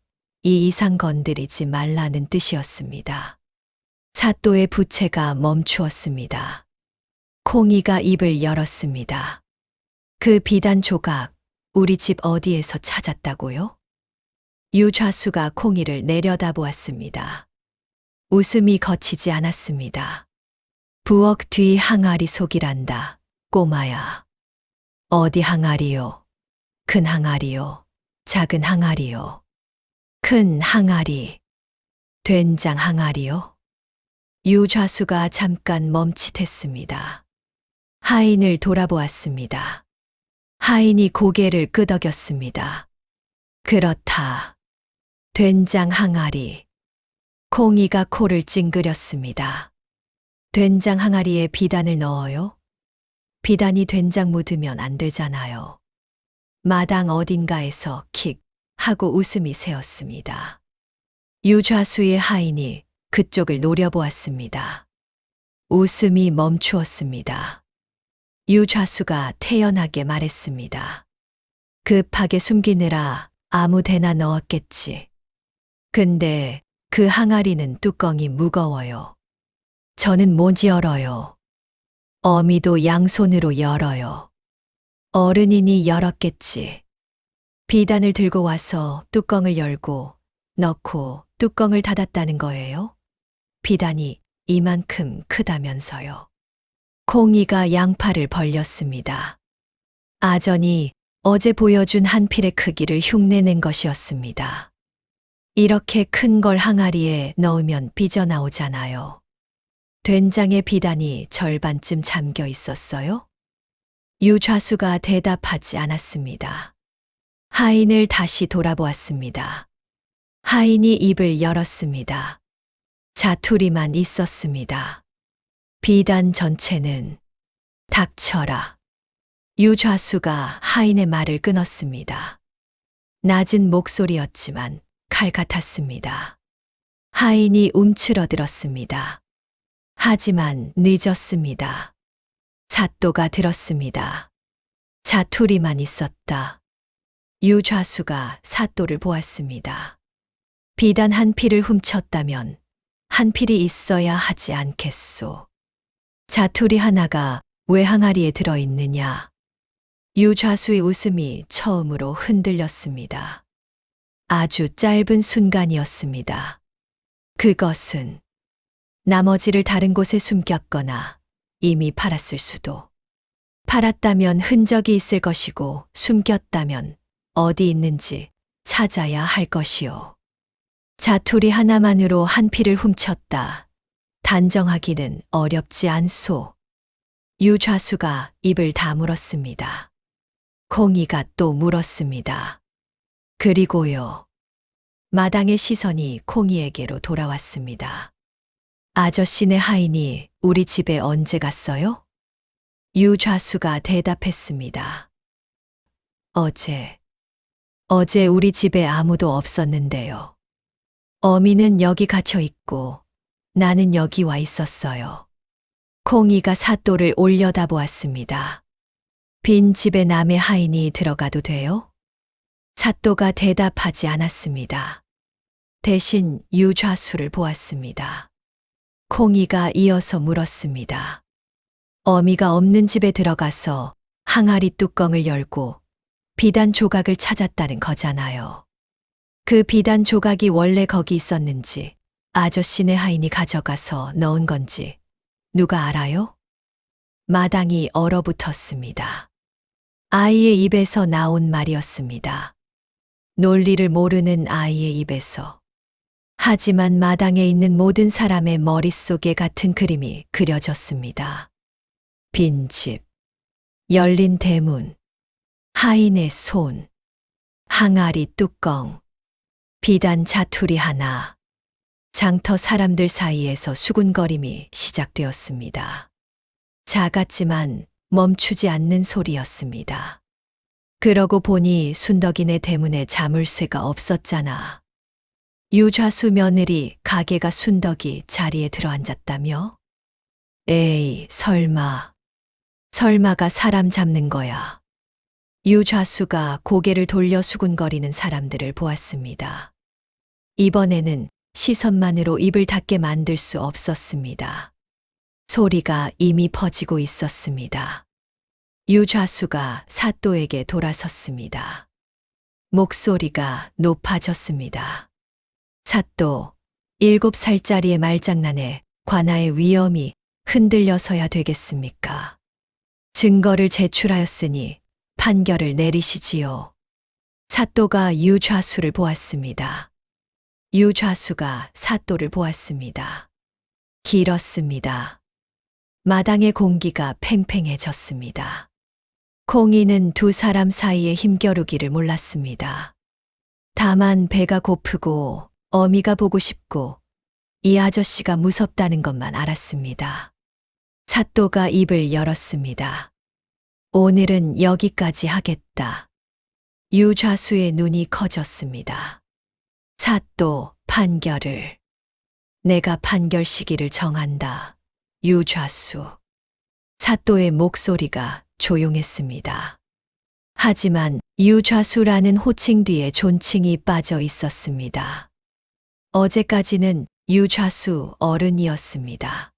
이 이상 건드리지 말라는 뜻이었습니다. 사또의 부채가 멈추었습니다. 콩이가 입을 열었습니다. 그 비단 조각, 우리 집 어디에서 찾았다고요? 유좌수가 콩이를 내려다보았습니다. 웃음이 거치지 않았습니다. 부엌 뒤 항아리 속이란다, 꼬마야. 어디 항아리요? 큰 항아리요? 작은 항아리요? 큰 항아리. 된장 항아리요? 유좌수가 잠깐 멈칫했습니다. 하인을 돌아보았습니다. 하인이 고개를 끄덕였습니다. 그렇다. 된장 항아리. 콩이가 코를 찡그렸습니다. 된장 항아리에 비단을 넣어요? 비단이 된장 묻으면 안 되잖아요. 마당 어딘가에서 킥 하고 웃음이 새었습니다. 유좌수의 하인이 그쪽을 노려보았습니다. 웃음이 멈추었습니다. 유좌수가 태연하게 말했습니다. 급하게 숨기느라 아무 데나 넣었겠지. 근데 그 항아리는 뚜껑이 무거워요. 저는 못 열어요. 어미도 양손으로 열어요. 어른이니 열었겠지. 비단을 들고 와서 뚜껑을 열고 넣고 뚜껑을 닫았다는 거예요. 비단이 이만큼 크다면서요. 콩이가 양팔을 벌렸습니다. 아전이 어제 보여준 한 필의 크기를 흉내낸 것이었습니다. 이렇게 큰 걸 항아리에 넣으면 삐져나오잖아요. 된장에 비단이 절반쯤 잠겨 있었어요? 유좌수가 대답하지 않았습니다. 하인을 다시 돌아보았습니다. 하인이 입을 열었습니다. 자투리만 있었습니다. 비단 전체는 닥쳐라. 유좌수가 하인의 말을 끊었습니다. 낮은 목소리였지만 칼 같았습니다. 하인이 움츠러들었습니다. 하지만 늦었습니다. 사또가 들었습니다. 자투리만 있었다. 유좌수가 사또를 보았습니다. 비단 한 필을 훔쳤다면 한 필이 있어야 하지 않겠소. 자투리 하나가 왜 항아리에 들어있느냐? 유좌수의 웃음이 처음으로 흔들렸습니다. 아주 짧은 순간이었습니다. 그것은 나머지를 다른 곳에 숨겼거나 이미 팔았을 수도. 팔았다면 흔적이 있을 것이고 숨겼다면 어디 있는지 찾아야 할 것이요. 자투리 하나만으로 한 필을 훔쳤다. 단정하기는 어렵지 않소. 유좌수가 입을 다물었습니다. 콩이가 또 물었습니다. 그리고요. 마당의 시선이 콩이에게로 돌아왔습니다. 아저씨네 하인이 우리 집에 언제 갔어요? 유좌수가 대답했습니다. 어제 우리 집에 아무도 없었는데요. 어미는 여기 갇혀 있고 나는 여기 와 있었어요. 콩이가 사또를 올려다보았습니다. 빈 집에 남의 하인이 들어가도 돼요? 사또가 대답하지 않았습니다. 대신 유좌수를 보았습니다. 콩이가 이어서 물었습니다. 어미가 없는 집에 들어가서 항아리 뚜껑을 열고 비단 조각을 찾았다는 거잖아요. 그 비단 조각이 원래 거기 있었는지 아저씨네 하인이 가져가서 넣은 건지 누가 알아요? 마당이 얼어붙었습니다. 아이의 입에서 나온 말이었습니다. 논리를 모르는 아이의 입에서. 하지만 마당에 있는 모든 사람의 머릿속에 같은 그림이 그려졌습니다. 빈 집, 열린 대문, 하인의 손, 항아리 뚜껑, 비단 자투리 하나, 장터 사람들 사이에서 수군거림이 시작되었습니다. 작았지만 멈추지 않는 소리였습니다. 그러고 보니 순덕이네 대문에 자물쇠가 없었잖아. 유좌수 며느리 가게가 순덕이 자리에 들어앉았다며? 에이, 설마가 사람 잡는 거야. 유좌수가 고개를 돌려 수군거리는 사람들을 보았습니다. 이번에는 시선만으로 입을 닫게 만들 수 없었습니다. 소리가 이미 퍼지고 있었습니다. 유좌수가 사또에게 돌아섰습니다. 목소리가 높아졌습니다. 사또, 7살짜리의 말장난에 관아의 위엄이 흔들려서야 되겠습니까? 증거를 제출하였으니 판결을 내리시지요. 사또가 유좌수를 보았습니다. 유좌수가 사또를 보았습니다. 길었습니다. 마당의 공기가 팽팽해졌습니다. 콩이는 두 사람 사이에 힘겨루기를 몰랐습니다. 다만 배가 고프고 어미가 보고 싶고 이 아저씨가 무섭다는 것만 알았습니다. 사또가 입을 열었습니다. 오늘은 여기까지 하겠다. 유좌수의 눈이 커졌습니다. 사또, 판결을. 내가 판결 시기를 정한다. 유좌수. 사또의 목소리가 조용했습니다. 하지만 유좌수라는 호칭 뒤에 존칭이 빠져 있었습니다. 어제까지는 유좌수 어른이었습니다.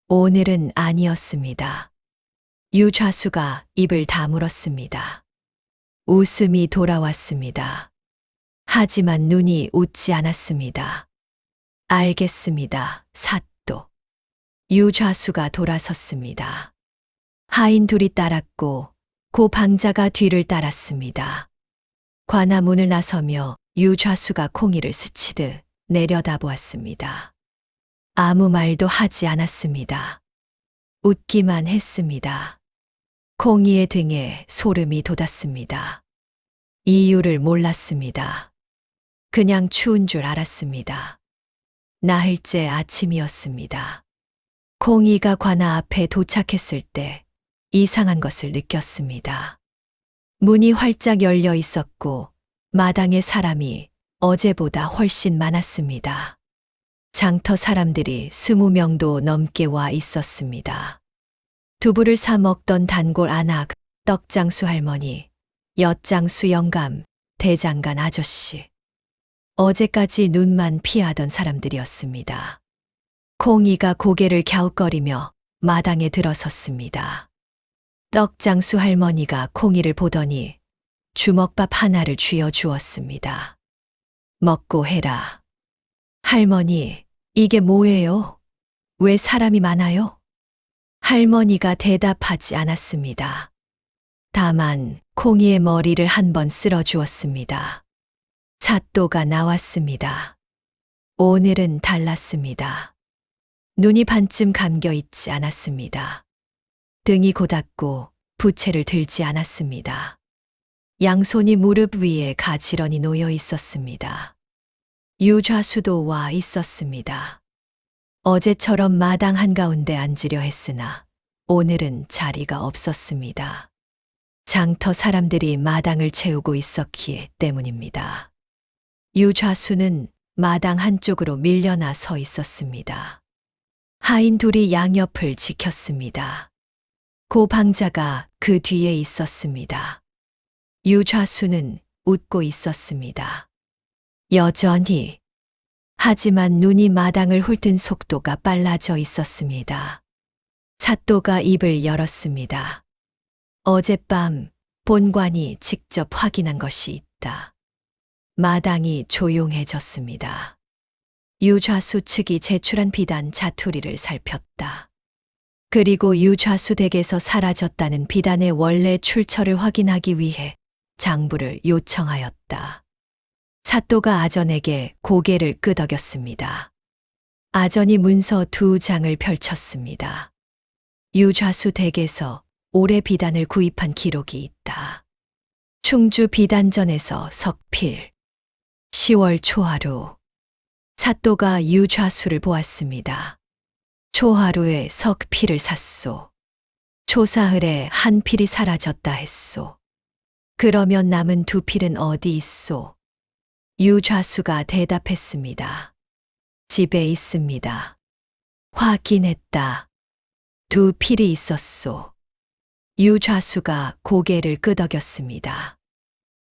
오늘은 아니었습니다. 유좌수가 입을 다물었습니다. 웃음이 돌아왔습니다. 하지만 눈이 웃지 않았습니다. 알겠습니다, 사또. 유좌수가 돌아섰습니다. 하인 둘이 따랐고 고 방자가 뒤를 따랐습니다. 관아문을 나서며 유좌수가 콩이를 스치듯 내려다보았습니다. 아무 말도 하지 않았습니다. 웃기만 했습니다. 콩이의 등에 소름이 돋았습니다. 이유를 몰랐습니다. 그냥 추운 줄 알았습니다. 나흘째 아침이었습니다. 콩이가 관아 앞에 도착했을 때 이상한 것을 느꼈습니다. 문이 활짝 열려 있었고 마당에 사람이 어제보다 훨씬 많았습니다. 장터 사람들이 20명도 넘게 와 있었습니다. 두부를 사 먹던 단골 아낙, 떡장수 할머니, 엿장수 영감, 대장간 아저씨. 어제까지 눈만 피하던 사람들이었습니다. 콩이가 고개를 갸웃거리며 마당에 들어섰습니다. 떡장수 할머니가 콩이를 보더니 주먹밥 하나를 쥐어 주었습니다. 먹고 해라. 할머니, 이게 뭐예요? 왜 사람이 많아요? 할머니가 대답하지 않았습니다. 다만 콩이의 머리를 한번 쓸어 주었습니다. 사또가 나왔습니다. 오늘은 달랐습니다. 눈이 반쯤 감겨 있지 않았습니다. 등이 고닫고 부채를 들지 않았습니다. 양손이 무릎 위에 가지런히 놓여 있었습니다. 유좌수도 와 있었습니다. 어제처럼 마당 한가운데 앉으려 했으나 오늘은 자리가 없었습니다. 장터 사람들이 마당을 채우고 있었기에 때문입니다. 유좌수는 마당 한쪽으로 밀려나 서 있었습니다. 하인 둘이 양옆을 지켰습니다. 고 방자가 그 뒤에 있었습니다. 유좌수는 웃고 있었습니다. 여전히. 하지만 눈이 마당을 훑은 속도가 빨라져 있었습니다. 사또가 입을 열었습니다. 어젯밤 본관이 직접 확인한 것이 있다. 마당이 조용해졌습니다. 유좌수 측이 제출한 비단 자투리를 살폈다. 그리고 유좌수 댁에서 사라졌다는 비단의 원래 출처를 확인하기 위해 장부를 요청하였다. 사또가 아전에게 고개를 끄덕였습니다. 아전이 문서 2장을 펼쳤습니다. 유좌수 댁에서 올해 비단을 구입한 기록이 있다. 충주 비단전에서 석필. 10월 초하루. 사또가 유좌수를 보았습니다. 초하루에 석필을 샀소. 초사흘에 한 필이 사라졌다 했소. 그러면 남은 2필은 어디 있소? 유좌수가 대답했습니다. 집에 있습니다. 확인했다. 2필이 있었소. 유좌수가 고개를 끄덕였습니다.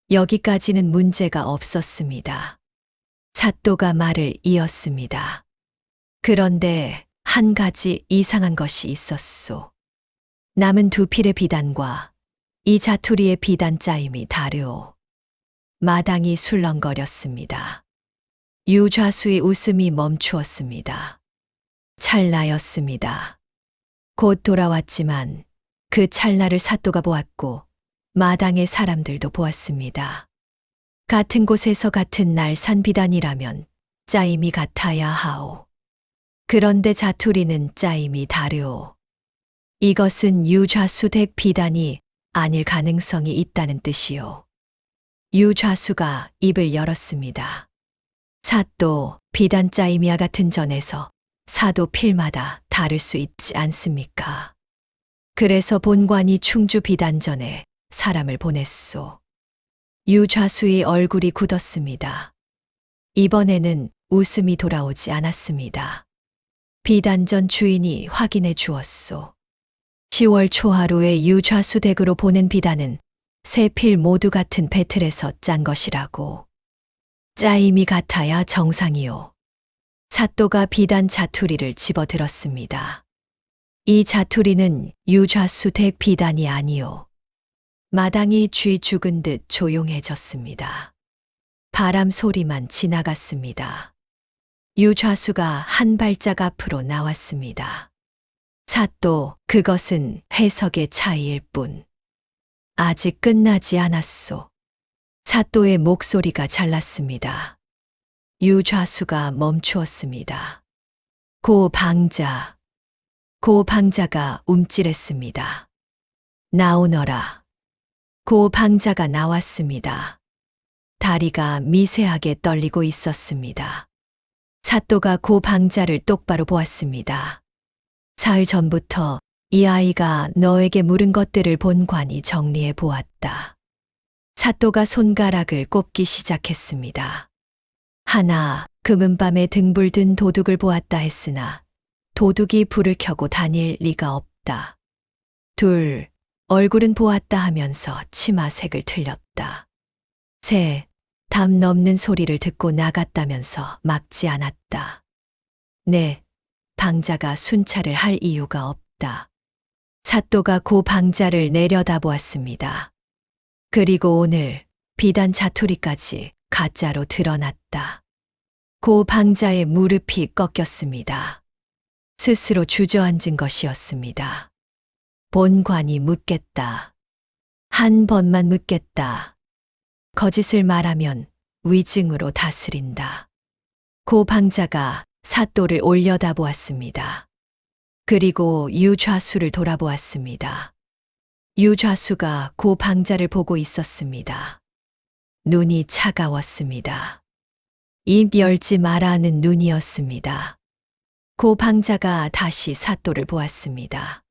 여기까지는 문제가 없었습니다. 사또가 말을 이었습니다. 그런데 한 가지 이상한 것이 있었소. 남은 2필의 비단과 이 자투리의 비단 짜임이 다르오. 마당이 술렁거렸습니다. 유좌수의 웃음이 멈추었습니다. 찰나였습니다. 곧 돌아왔지만 그 찰나를 사또가 보았고 마당의 사람들도 보았습니다. 같은 곳에서 같은 날 산 비단이라면 짜임이 같아야 하오. 그런데 자투리는 짜임이 다르오. 이것은 유좌수 댁 비단이 아닐 가능성이 있다는 뜻이오. 유좌수가 입을 열었습니다. 사또, 비단 짜임이와 같은 전에서 사도 필마다 다를 수 있지 않습니까? 그래서 본관이 충주 비단전에 사람을 보냈소. 유좌수의 얼굴이 굳었습니다. 이번에는 웃음이 돌아오지 않았습니다. 비단전 주인이 확인해 주었소. 10월 초하루에 유좌수 댁으로 보낸 비단은 세 필 모두 같은 배틀에서 짠 것이라고. 짜임이 같아야 정상이요. 사또가 비단 자투리를 집어들었습니다. 이 자투리는 유좌수 댁 비단이 아니요. 마당이 쥐 죽은 듯 조용해졌습니다. 바람 소리만 지나갔습니다. 유좌수가 한 발짝 앞으로 나왔습니다. 사또, 그것은 해석의 차이일 뿐. 아직 끝나지 않았소. 사또의 목소리가 잘났습니다. 유좌수가 멈추었습니다. 고 방자가 움찔했습니다. 나오너라. 고 방자가 나왔습니다. 다리가 미세하게 떨리고 있었습니다. 사또가 고 방자를 똑바로 보았습니다. 사흘 전부터 이 아이가 너에게 물은 것들을 본관이 정리해 보았다. 사또가 손가락을 꼽기 시작했습니다. 하나, 금은밤에 등불 든 도둑을 보았다 했으나 도둑이 불을 켜고 다닐 리가 없다. 둘, 얼굴은 보았다 하면서 치마색을 틀렸다. 셋, 담 넘는 소리를 듣고 나갔다면서 막지 않았다. 넷, 방자가 순찰을 할 이유가 없다. 사또가 고 방자를 내려다보았습니다. 그리고 오늘 비단 자투리까지 가짜로 드러났다. 고 방자의 무릎이 꺾였습니다. 스스로 주저앉은 것이었습니다. 본관이 묻겠다. 한 번만 묻겠다. 거짓을 말하면 위증으로 다스린다. 고 방자가 사또를 올려다보았습니다. 그리고 유좌수를 돌아보았습니다. 유좌수가 고 방자를 보고 있었습니다. 눈이 차가웠습니다. 입 열지 마라 하는 눈이었습니다. 고 방자가 다시 사또를 보았습니다.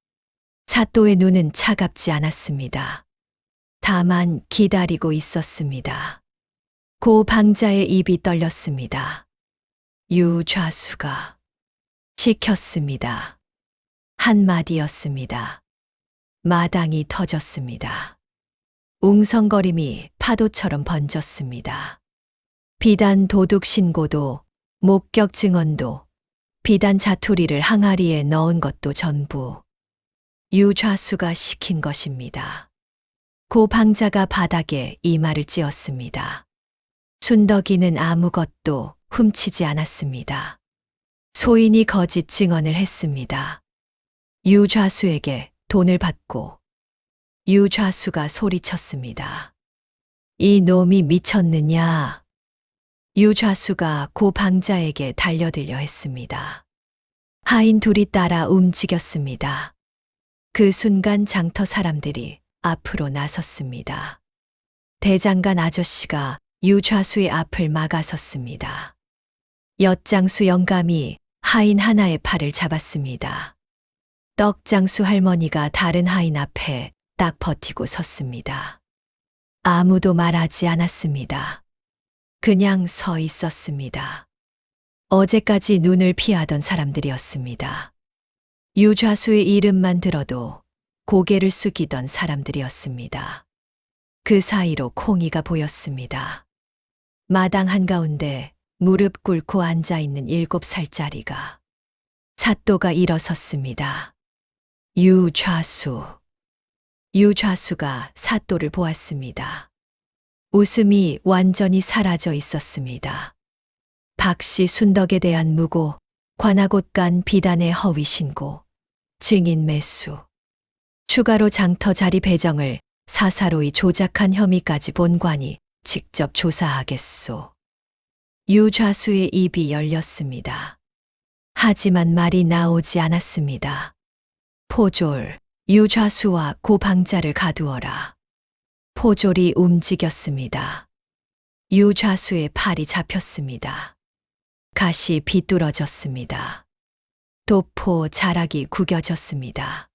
사또의 눈은 차갑지 않았습니다. 다만 기다리고 있었습니다. 고 방자의 입이 떨렸습니다. 유좌수가 시켰습니다. 한마디였습니다. 마당이 터졌습니다. 웅성거림이 파도처럼 번졌습니다. 비단 도둑 신고도 목격 증언도 비단 자투리를 항아리에 넣은 것도 전부 유좌수가 시킨 것입니다. 고 방자가 바닥에 이마를 찧었습니다. 순덕이는 아무것도 훔치지 않았습니다. 소인이 거짓 증언을 했습니다. 유좌수에게 돈을 받고 유좌수가 소리쳤습니다. 이 놈이 미쳤느냐? 유좌수가 고 방자에게 달려들려 했습니다. 하인 둘이 따라 움직였습니다. 그 순간 장터 사람들이 앞으로 나섰습니다. 대장간 아저씨가 유좌수의 앞을 막아섰습니다. 엿장수 영감이 하인 하나의 팔을 잡았습니다. 떡장수 할머니가 다른 하인 앞에 딱 버티고 섰습니다. 아무도 말하지 않았습니다. 그냥 서 있었습니다. 어제까지 눈을 피하던 사람들이었습니다. 유좌수의 이름만 들어도 고개를 숙이던 사람들이었습니다. 그 사이로 콩이가 보였습니다. 마당 한가운데 무릎 꿇고 앉아있는 7살짜리가. 사또가 일어섰습니다. 유좌수가 사또를 보았습니다. 웃음이 완전히 사라져 있었습니다. 박씨 순덕에 대한 무고, 관하곳 간 비단의 허위 신고, 증인 매수, 추가로 장터 자리 배정을 사사로이 조작한 혐의까지 본관이 직접 조사하겠소. 유좌수의 입이 열렸습니다. 하지만 말이 나오지 않았습니다. 포졸, 유좌수와 고 방자를 가두어라. 포졸이 움직였습니다. 유좌수의 팔이 잡혔습니다. 가시 비뚤어졌습니다. 도포 자락이 구겨졌습니다.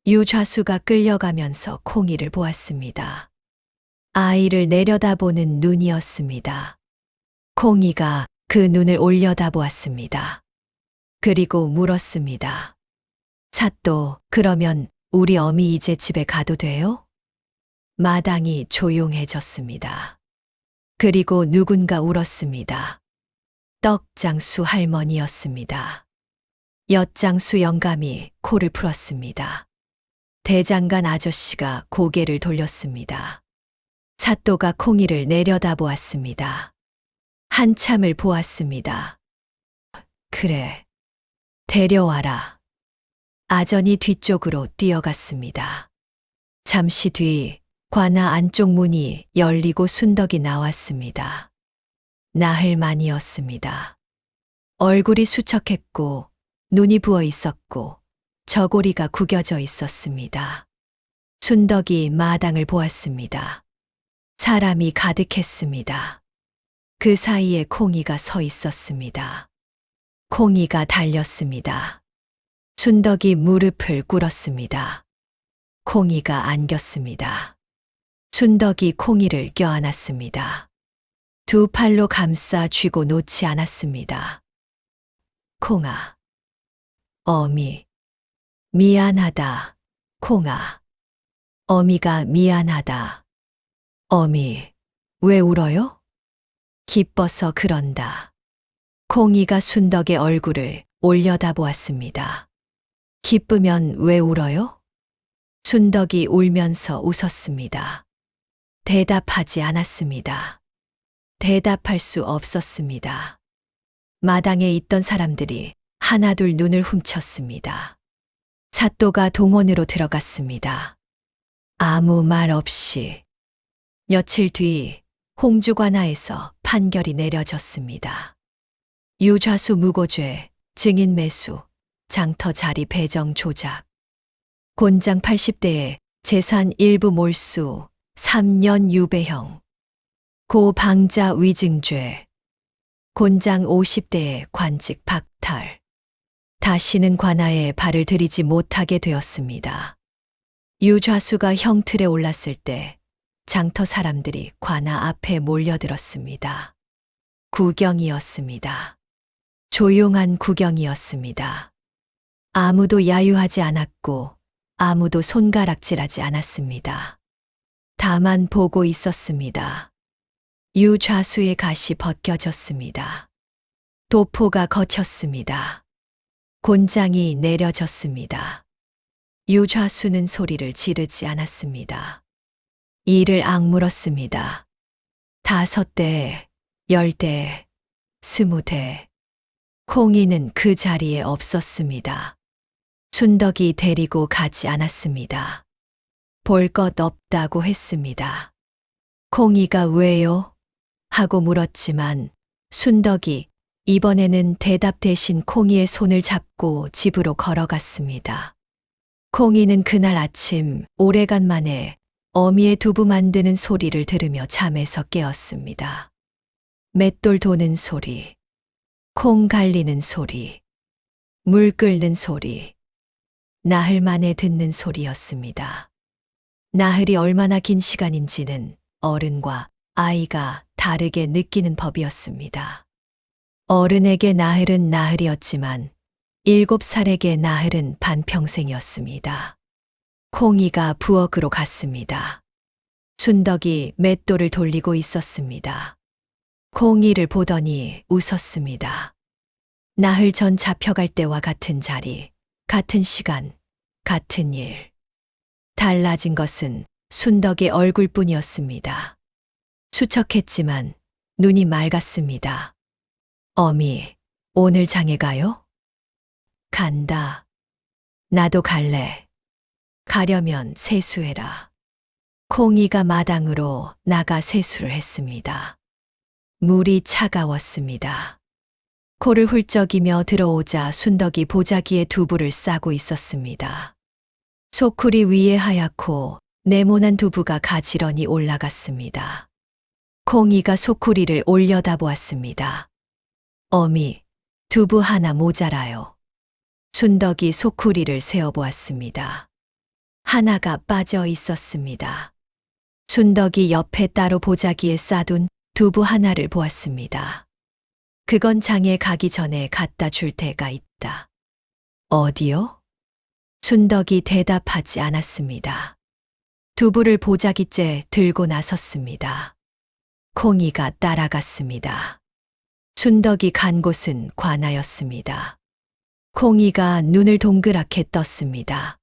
유좌수가 끌려가면서 콩이를 보았습니다. 아이를 내려다보는 눈이었습니다. 콩이가 그 눈을 올려다보았습니다. 그리고 물었습니다. 사또, 그러면 우리 어미 이제 집에 가도 돼요? 마당이 조용해졌습니다. 그리고 누군가 울었습니다. 떡장수 할머니였습니다. 엿장수 영감이 코를 풀었습니다. 대장간 아저씨가 고개를 돌렸습니다. 사또가 콩이를 내려다보았습니다. 한참을 보았습니다. 그래, 데려와라. 아전이 뒤쪽으로 뛰어갔습니다. 잠시 뒤 관아 안쪽 문이 열리고 순덕이 나왔습니다. 나흘만이었습니다. 얼굴이 수척했고 눈이 부어 있었고 저고리가 구겨져 있었습니다. 순덕이 마당을 보았습니다. 사람이 가득했습니다. 그 사이에 콩이가 서 있었습니다. 콩이가 달렸습니다. 순덕이 무릎을 꿇었습니다. 콩이가 안겼습니다. 순덕이 콩이를 껴안았습니다. 두 팔로 감싸 쥐고 놓지 않았습니다. 콩아, 어미, 미안하다, 콩아. 어미가 미안하다. 어미, 왜 울어요? 기뻐서 그런다. 콩이가 순덕의 얼굴을 올려다보았습니다. 기쁘면 왜 울어요? 순덕이 울면서 웃었습니다. 대답하지 않았습니다. 대답할 수 없었습니다. 마당에 있던 사람들이 하나둘 눈을 훔쳤습니다. 사또가 동원으로 들어갔습니다. 아무 말 없이. 며칠 뒤 홍주관하에서 판결이 내려졌습니다. 유좌수 무고죄, 증인 매수, 장터 자리 배정 조작. 곤장 80대에 재산 일부 몰수, 3년 유배형. 고 방자 위증죄. 곤장 50대에 관직 박탈. 다시는 관아에 발을 들이지 못하게 되었습니다. 유좌수가 형틀에 올랐을 때 장터 사람들이 관아 앞에 몰려들었습니다. 구경이었습니다. 조용한 구경이었습니다. 아무도 야유하지 않았고 아무도 손가락질하지 않았습니다. 다만 보고 있었습니다. 유좌수의 갓이 벗겨졌습니다. 도포가 거쳤습니다. 곤장이 내려졌습니다. 유좌수는 소리를 지르지 않았습니다. 이를 악물었습니다. 5대, 10대, 20대. 콩이는 그 자리에 없었습니다. 순덕이 데리고 가지 않았습니다. 볼 것 없다고 했습니다. 콩이가 왜요? 하고 물었지만 순덕이 이번에는 대답 대신 콩이의 손을 잡고 집으로 걸어갔습니다. 콩이는 그날 아침 오래간만에 어미의 두부 만드는 소리를 들으며 잠에서 깨었습니다. 맷돌 도는 소리, 콩 갈리는 소리, 물 끓는 소리, 나흘 만에 듣는 소리였습니다. 나흘이 얼마나 긴 시간인지는 어른과 아이가 다르게 느끼는 법이었습니다. 어른에게 나흘은 나흘이었지만 7살에게 나흘은 반평생이었습니다. 콩이가 부엌으로 갔습니다. 순덕이 맷돌을 돌리고 있었습니다. 콩이를 보더니 웃었습니다. 나흘 전 잡혀갈 때와 같은 자리, 같은 시간, 같은 일. 달라진 것은 순덕의 얼굴뿐이었습니다. 수척했지만 눈이 맑았습니다. 어미, 오늘 장에 가요? 간다. 나도 갈래. 가려면 세수해라. 콩이가 마당으로 나가 세수를 했습니다. 물이 차가웠습니다. 코를 훌쩍이며 들어오자 순덕이 보자기에 두부를 싸고 있었습니다. 소쿠리 위에 하얗고 네모난 두부가 가지런히 올라갔습니다. 콩이가 소쿠리를 올려다보았습니다. 어미, 두부 하나 모자라요. 순덕이 소쿠리를 세어보았습니다. 하나가 빠져 있었습니다. 순덕이 옆에 따로 보자기에 싸둔 두부 하나를 보았습니다. 그건 장에 가기 전에 갖다 줄 테가 있다. 어디요? 순덕이 대답하지 않았습니다. 두부를 보자기째 들고 나섰습니다. 콩이가 따라갔습니다. 순덕이 간 곳은 관아였습니다. 콩이가 눈을 동그랗게 떴습니다.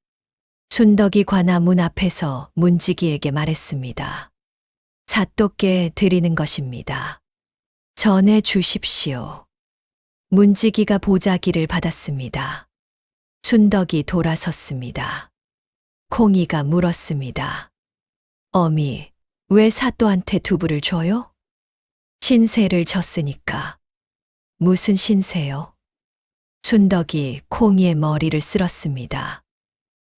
순덕이 관아 문 앞에서 문지기에게 말했습니다. 사또께 드리는 것입니다. 전해 주십시오. 문지기가 보자기를 받았습니다. 순덕이 돌아섰습니다. 콩이가 물었습니다. 어미, 왜 사또한테 두부를 줘요? 신세를 졌으니까. 무슨 신세요? 순덕이 콩이의 머리를 쓸었습니다.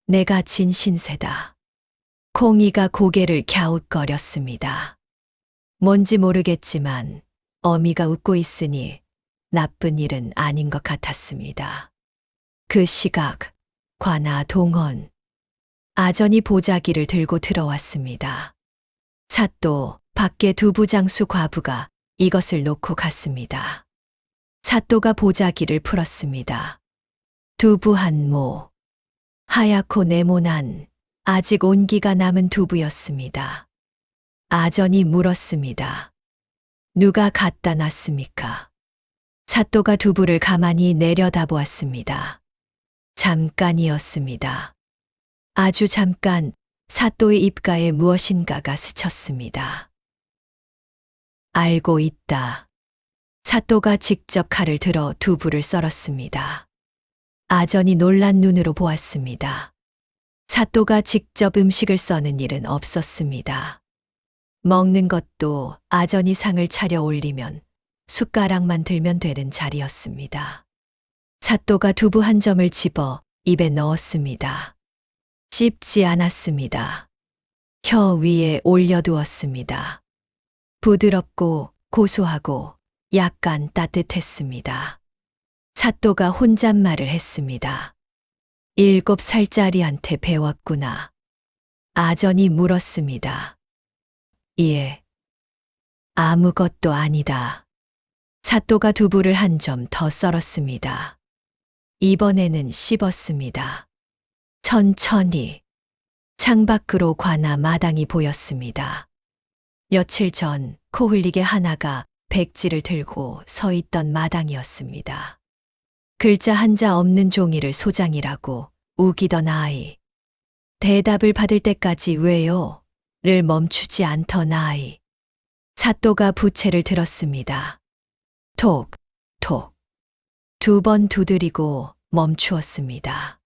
내가 진 신세다. 콩이가 고개를 갸웃거렸습니다. 뭔지 모르겠지만 어미가 웃고 있으니 나쁜 일은 아닌 것 같았습니다. 그 시각, 관아 동헌. 아전이 보자기를 들고 들어왔습니다. 사또, 밖에 두부장수 과부가 이것을 놓고 갔습니다. 사또가 보자기를 풀었습니다. 두부 한 모. 하얗고 네모난 아직 온기가 남은 두부였습니다. 아전이 물었습니다. 누가 갖다 놨습니까? 사또가 두부를 가만히 내려다보았습니다. 잠깐이었습니다. 아주 잠깐 사또의 입가에 무엇인가가 스쳤습니다. 알고 있다. 사또가 직접 칼을 들어 두부를 썰었습니다. 아전이 놀란 눈으로 보았습니다. 사또가 직접 음식을 써는 일은 없었습니다. 먹는 것도 아전이 상을 차려 올리면 숟가락만 들면 되는 자리였습니다. 사또가 두부 한 점을 집어 입에 넣었습니다. 씹지 않았습니다. 혀 위에 올려두었습니다. 부드럽고 고소하고 약간 따뜻했습니다. 사또가 혼잣말을 했습니다. 7살짜리한테 배웠구나. 아전이 물었습니다. 예. 아무것도 아니다. 사또가 두부를 한 점 더 썰었습니다. 이번에는 씹었습니다. 천천히. 창밖으로 관아 마당이 보였습니다. 며칠 전 코 흘리게 하나가 백지를 들고 서 있던 마당이었습니다. 글자 한자 없는 종이를 소장이라고 우기던 아이. 대답을 받을 때까지 왜요? 를 멈추지 않던 아이. 사또가 부채를 들었습니다. 톡, 톡. 2번 두드리고 멈추었습니다.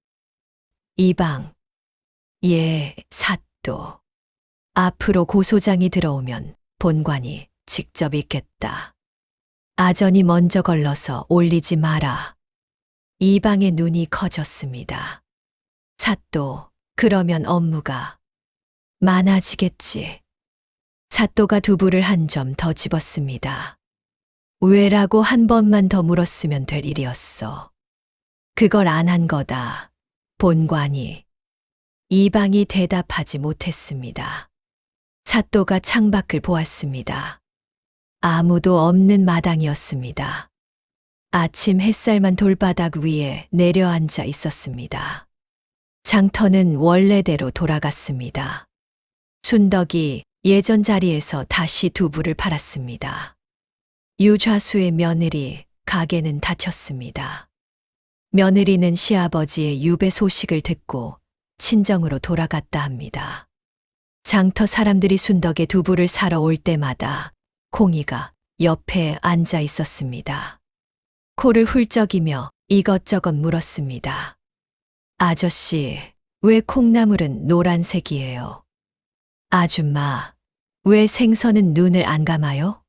이방. 예, 사또. 앞으로 고소장이 들어오면 본관이 직접 읽겠다. 아전이 먼저 걸러서 올리지 마라. 이방의 눈이 커졌습니다. 사또, 그러면 업무가 많아지겠지. 사또가 두부를 한 점 더 집었습니다. 왜라고 한 번만 더 물었으면 될 일이었어. 그걸 안 한 거다. 본관이. 이방이 대답하지 못했습니다. 사또가 창밖을 보았습니다. 아무도 없는 마당이었습니다. 아침 햇살만 돌바닥 위에 내려앉아 있었습니다. 장터는 원래대로 돌아갔습니다. 순덕이 예전 자리에서 다시 두부를 팔았습니다. 유좌수의 며느리, 가게는 닫혔습니다. 며느리는 시아버지의 유배 소식을 듣고 친정으로 돌아갔다 합니다. 장터 사람들이 순덕의 두부를 사러 올 때마다 콩이가 옆에 앉아 있었습니다. 코를 훌쩍이며 이것저것 물었습니다. 아저씨, 왜 콩나물은 노란색이에요? 아줌마, 왜 생선은 눈을 안 감아요?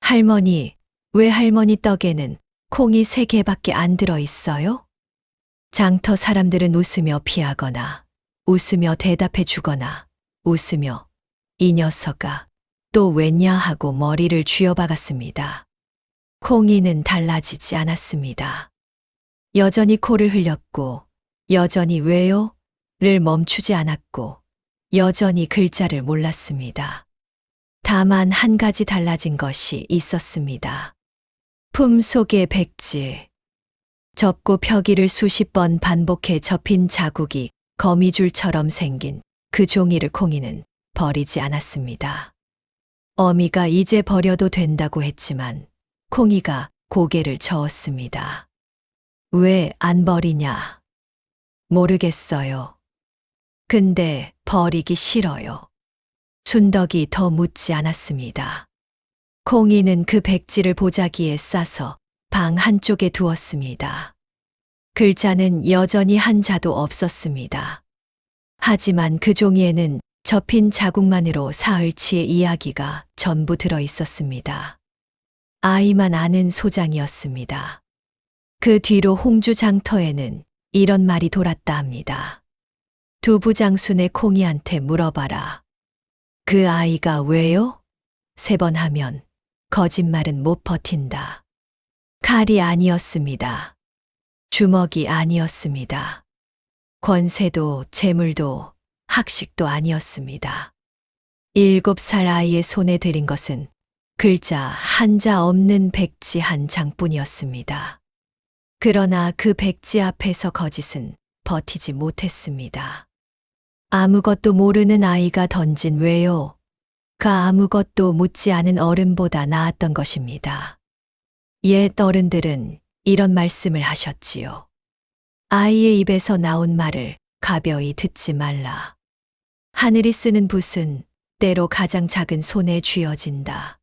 할머니, 왜 할머니 떡에는 콩이 3개밖에 안 들어 있어요? 장터 사람들은 웃으며 피하거나 웃으며 대답해 주거나 웃으며 이 녀석아 또 왜냐 하고 머리를 쥐어박았습니다. 콩이는 달라지지 않았습니다. 여전히 코를 흘렸고 여전히 왜요? 를 멈추지 않았고 여전히 글자를 몰랐습니다. 다만 한 가지 달라진 것이 있었습니다. 품 속의 백지. 접고 펴기를 수십 번 반복해 접힌 자국이 거미줄처럼 생긴 그 종이를 콩이는 버리지 않았습니다. 어미가 이제 버려도 된다고 했지만 콩이가 고개를 저었습니다. 왜 안 버리냐? 모르겠어요. 근데 버리기 싫어요. 순덕이 더 묻지 않았습니다. 콩이는 그 백지를 보자기에 싸서 방 한쪽에 두었습니다. 글자는 여전히 한자도 없었습니다. 하지만 그 종이에는 접힌 자국만으로 사흘치의 이야기가 전부 들어 있었습니다. 아이만 아는 소장이었습니다. 그 뒤로 홍주 장터에는 이런 말이 돌았다 합니다. 두부장순의 콩이한테 물어봐라. 그 아이가 왜요? 3번 하면 거짓말은 못 버틴다. 칼이 아니었습니다. 주먹이 아니었습니다. 권세도 재물도 학식도 아니었습니다. 7살 아이의 손에 들인 것은 글자 한자 없는 백지 한 장뿐이었습니다. 그러나 그 백지 앞에서 거짓은 버티지 못했습니다. 아무것도 모르는 아이가 던진 왜요? 가 아무것도 묻지 않은 어른보다 나았던 것입니다. 옛 어른들은 이런 말씀을 하셨지요. 아이의 입에서 나온 말을 가벼이 듣지 말라. 하늘이 쓰는 붓은 때로 가장 작은 손에 쥐어진다.